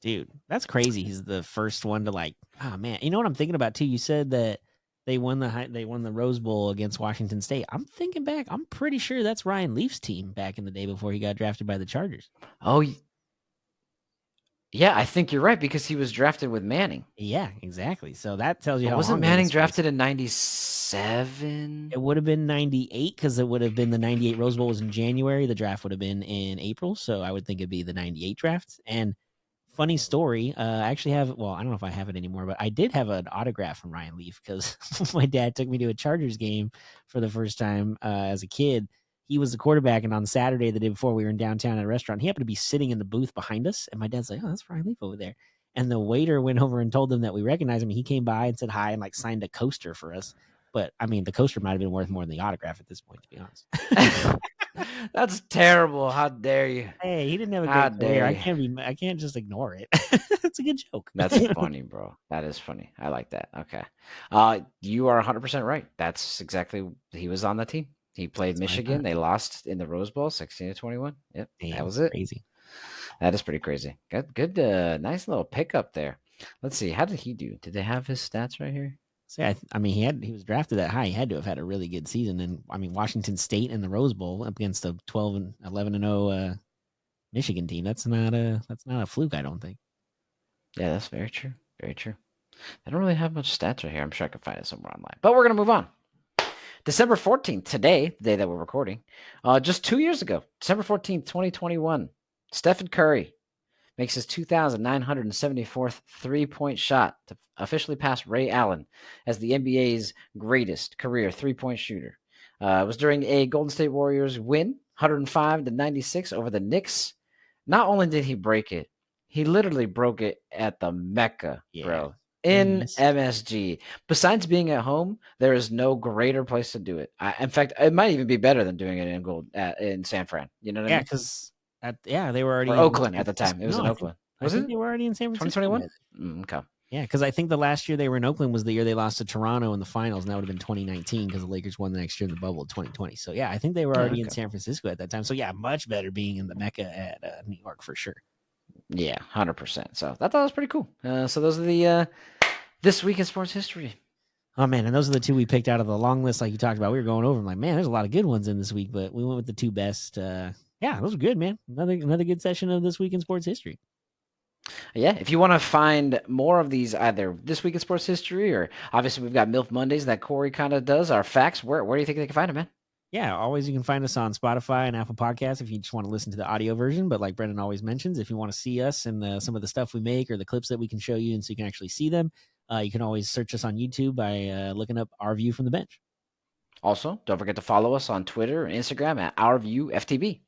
Dude, that's crazy. He's the first one to like. Oh man, you know what I'm thinking about too? You said that they won the Rose Bowl against Washington State. I'm thinking back. I'm pretty sure that's Ryan Leaf's team back in the day before he got drafted by the Chargers. Oh, yeah, I think you're right because he was drafted with Manning. Yeah, exactly. So that tells you But how. wasn't long Manning this was. drafted in '97? It would have been 98 because it would have been the 98 Rose Bowl was in January. The draft would have been in April. So I would think it'd be the 98 draft. And funny story, I actually have, well, I don't know if I have it anymore, but I did have an autograph from Ryan Leaf because my dad took me to a Chargers game for the first time as a kid. He was the quarterback, and on Saturday, the day before, we were in downtown at a restaurant. He happened to be sitting in the booth behind us, and my dad's like, "Oh, that's Ryan Leaf over there." And the waiter went over and told them that we recognized him. He came by and said hi and like signed a coaster for us. But I mean, the coaster might have been worth more than the autograph at this point, to be honest. That's terrible. How dare you? Hey, he didn't have a How great career. dare you. I can't just ignore it. That's a good joke. That's funny, bro. That is funny. I like that. Okay. You are 100% right. That's exactly, he was on the team. He played That's what I Michigan. thought. They lost in the Rose Bowl, 16-21. Yep, that Damn, was it. crazy. That is pretty crazy. Good, nice little pickup there. Let's see. How did he do? Did they have his stats right here? So I mean, he was drafted that high. He had to have had a really good season. And I mean, Washington State in the Rose Bowl up against a 11-0 Michigan team. That's not a fluke, I don't think. Yeah, that's very true. Very true. I don't really have much stats right here. I'm sure I can find it somewhere online. But we're going to move on. December 14th, today, the day that we're recording, just 2 years ago, December 14th, 2021, Stephen Curry makes his 2,974th three-point shot to officially pass Ray Allen as the NBA's greatest career three-point shooter. It was during a Golden State Warriors win, 105-96 over the Knicks. Not only did he break it, he literally broke it at the Mecca, bro. In MSG. Besides being at home, there is no greater place to do it. In fact, it might even be better than doing it in San Fran. You know what I mean? Because they were already or in Oakland at the time. It was in I Oakland. Was it? They were already in San Francisco. 2021? Okay. Yeah, because I think the last year they were in Oakland was the year they lost to Toronto in the finals, and that would have been 2019 because the Lakers won the next year in the bubble of 2020. So yeah, I think they were already in San Francisco at that time. So yeah, much better being in the Mecca at New York for sure. Yeah, 100%. So I thought that was pretty cool. So those are the this week in sports history. Oh man, and those are the two we picked out of the long list, like you talked about. We were going over. I'm like, man, there's a lot of good ones in this week, but we went with the two best. Yeah, those are good, man. Another good session of this week in sports history. Yeah, if you want to find more of these, either this week in sports history or obviously we've got MILF Mondays that Corey kind of does, our facts. Where do you think they can find them, man? Yeah, always you can find us on Spotify and Apple Podcasts if you just want to listen to the audio version. But like Brendan always mentions, if you want to see us and some of the stuff we make or the clips that we can show you and so you can actually see them, you can always search us on YouTube by looking up Our View from the Bench. Also, don't forget to follow us on Twitter and Instagram at Our View FTB.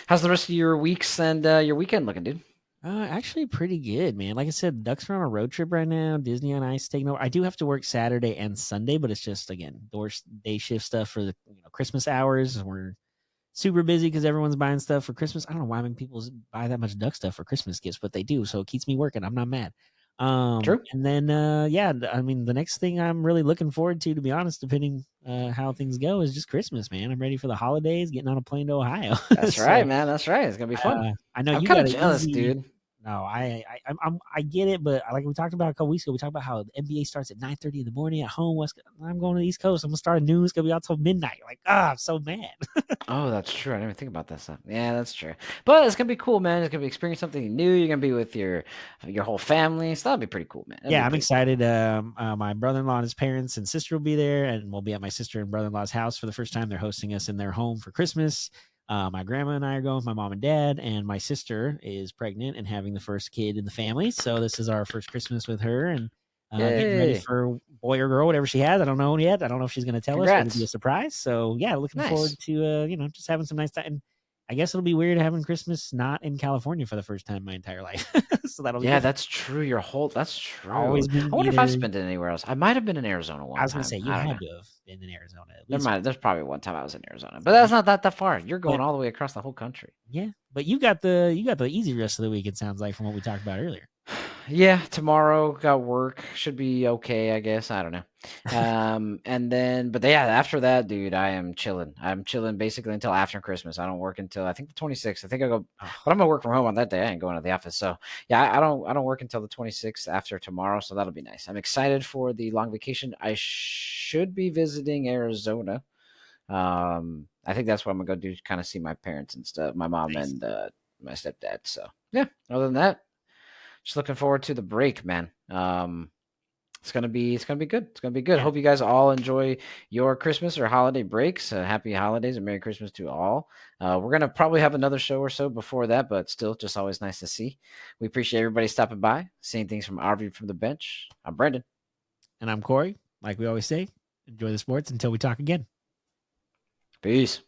How's the rest of your weeks and your weekend looking, dude? Actually pretty good, man. Like I said, Ducks are on a road trip right now. Disney on Ice taking over. I do have to work Saturday and Sunday, but it's just, again, day shift stuff for the Christmas hours. We're super busy because everyone's buying stuff for Christmas. I don't know why people buy that much Duck stuff for Christmas gifts, but they do. So it keeps me working. I'm not mad. True. And then, I mean, the next thing I'm really looking forward to be honest, depending how things go, is just Christmas, man. I'm ready for the holidays, getting on a plane to Ohio. That's right, man. That's right. It's going to be fun. I know I'm you kind got of jealous, dude. No, I get it, but like we talked about a couple weeks ago, we talked about how the NBA starts at 9:30 in the morning at home. I'm going to the East Coast. I'm gonna start at noon. It's gonna be out till midnight. Like, I'm so mad. Oh, that's true. I didn't even think about that stuff. Yeah, that's true. But it's gonna be cool, man. It's gonna be experiencing something new. You're gonna be with your whole family. So that'll be pretty cool, man. That'll Yeah, be I'm pretty cool. excited. My brother-in-law and his parents and sister will be there, and we'll be at my sister and brother-in-law's house for the first time. They're hosting us in their home for Christmas. My grandma and I are going with my mom and dad, and my sister is pregnant and having the first kid in the family. So this is our first Christmas with her, and getting ready Yay. for boy or girl, whatever she has. I don't know yet. I don't know if she's going to tell us. It'll be a Congrats. surprise. So yeah, looking forward Nice. to just having some nice time. And I guess it'll be weird having Christmas not in California for the first time in my entire life. So that'll be Yeah, different. that's true. That's true. Always I been wonder if I've either. spent it anywhere else. I might have been in Arizona I one was gonna time. say you I don't know. had to have been in Arizona at There least. might. There's probably one time I was in Arizona, but that's not that far. You're going But all the way across the whole country. yeah, but you got the easy rest of the week. It sounds like from what we talked about earlier. Yeah, tomorrow got work. Should be okay, I guess. I don't know. And then, but yeah, after that, dude, I am chilling. I'm chilling basically until after Christmas. I don't work until I think the 26th. I think I go, but I'm gonna work from home on that day. I ain't going to the office. So yeah, I don't work until the 26th after tomorrow. So that'll be nice. I'm excited for the long vacation. I should be visiting Arizona. I think that's what I'm gonna go do. Kind of see my parents and stuff, my mom Nice. and my stepdad. So yeah, other than that. Just looking forward to the break, man. It's gonna be good. It's gonna be good. Yeah. Hope you guys all enjoy your Christmas or holiday breaks. Happy holidays and Merry Christmas to all. We're gonna probably have another show or so before that, but still, just always nice to see. We appreciate everybody stopping by, seeing things from our view from the bench. I'm Brendan. And I'm Corey. Like we always say, enjoy the sports until we talk again. Peace.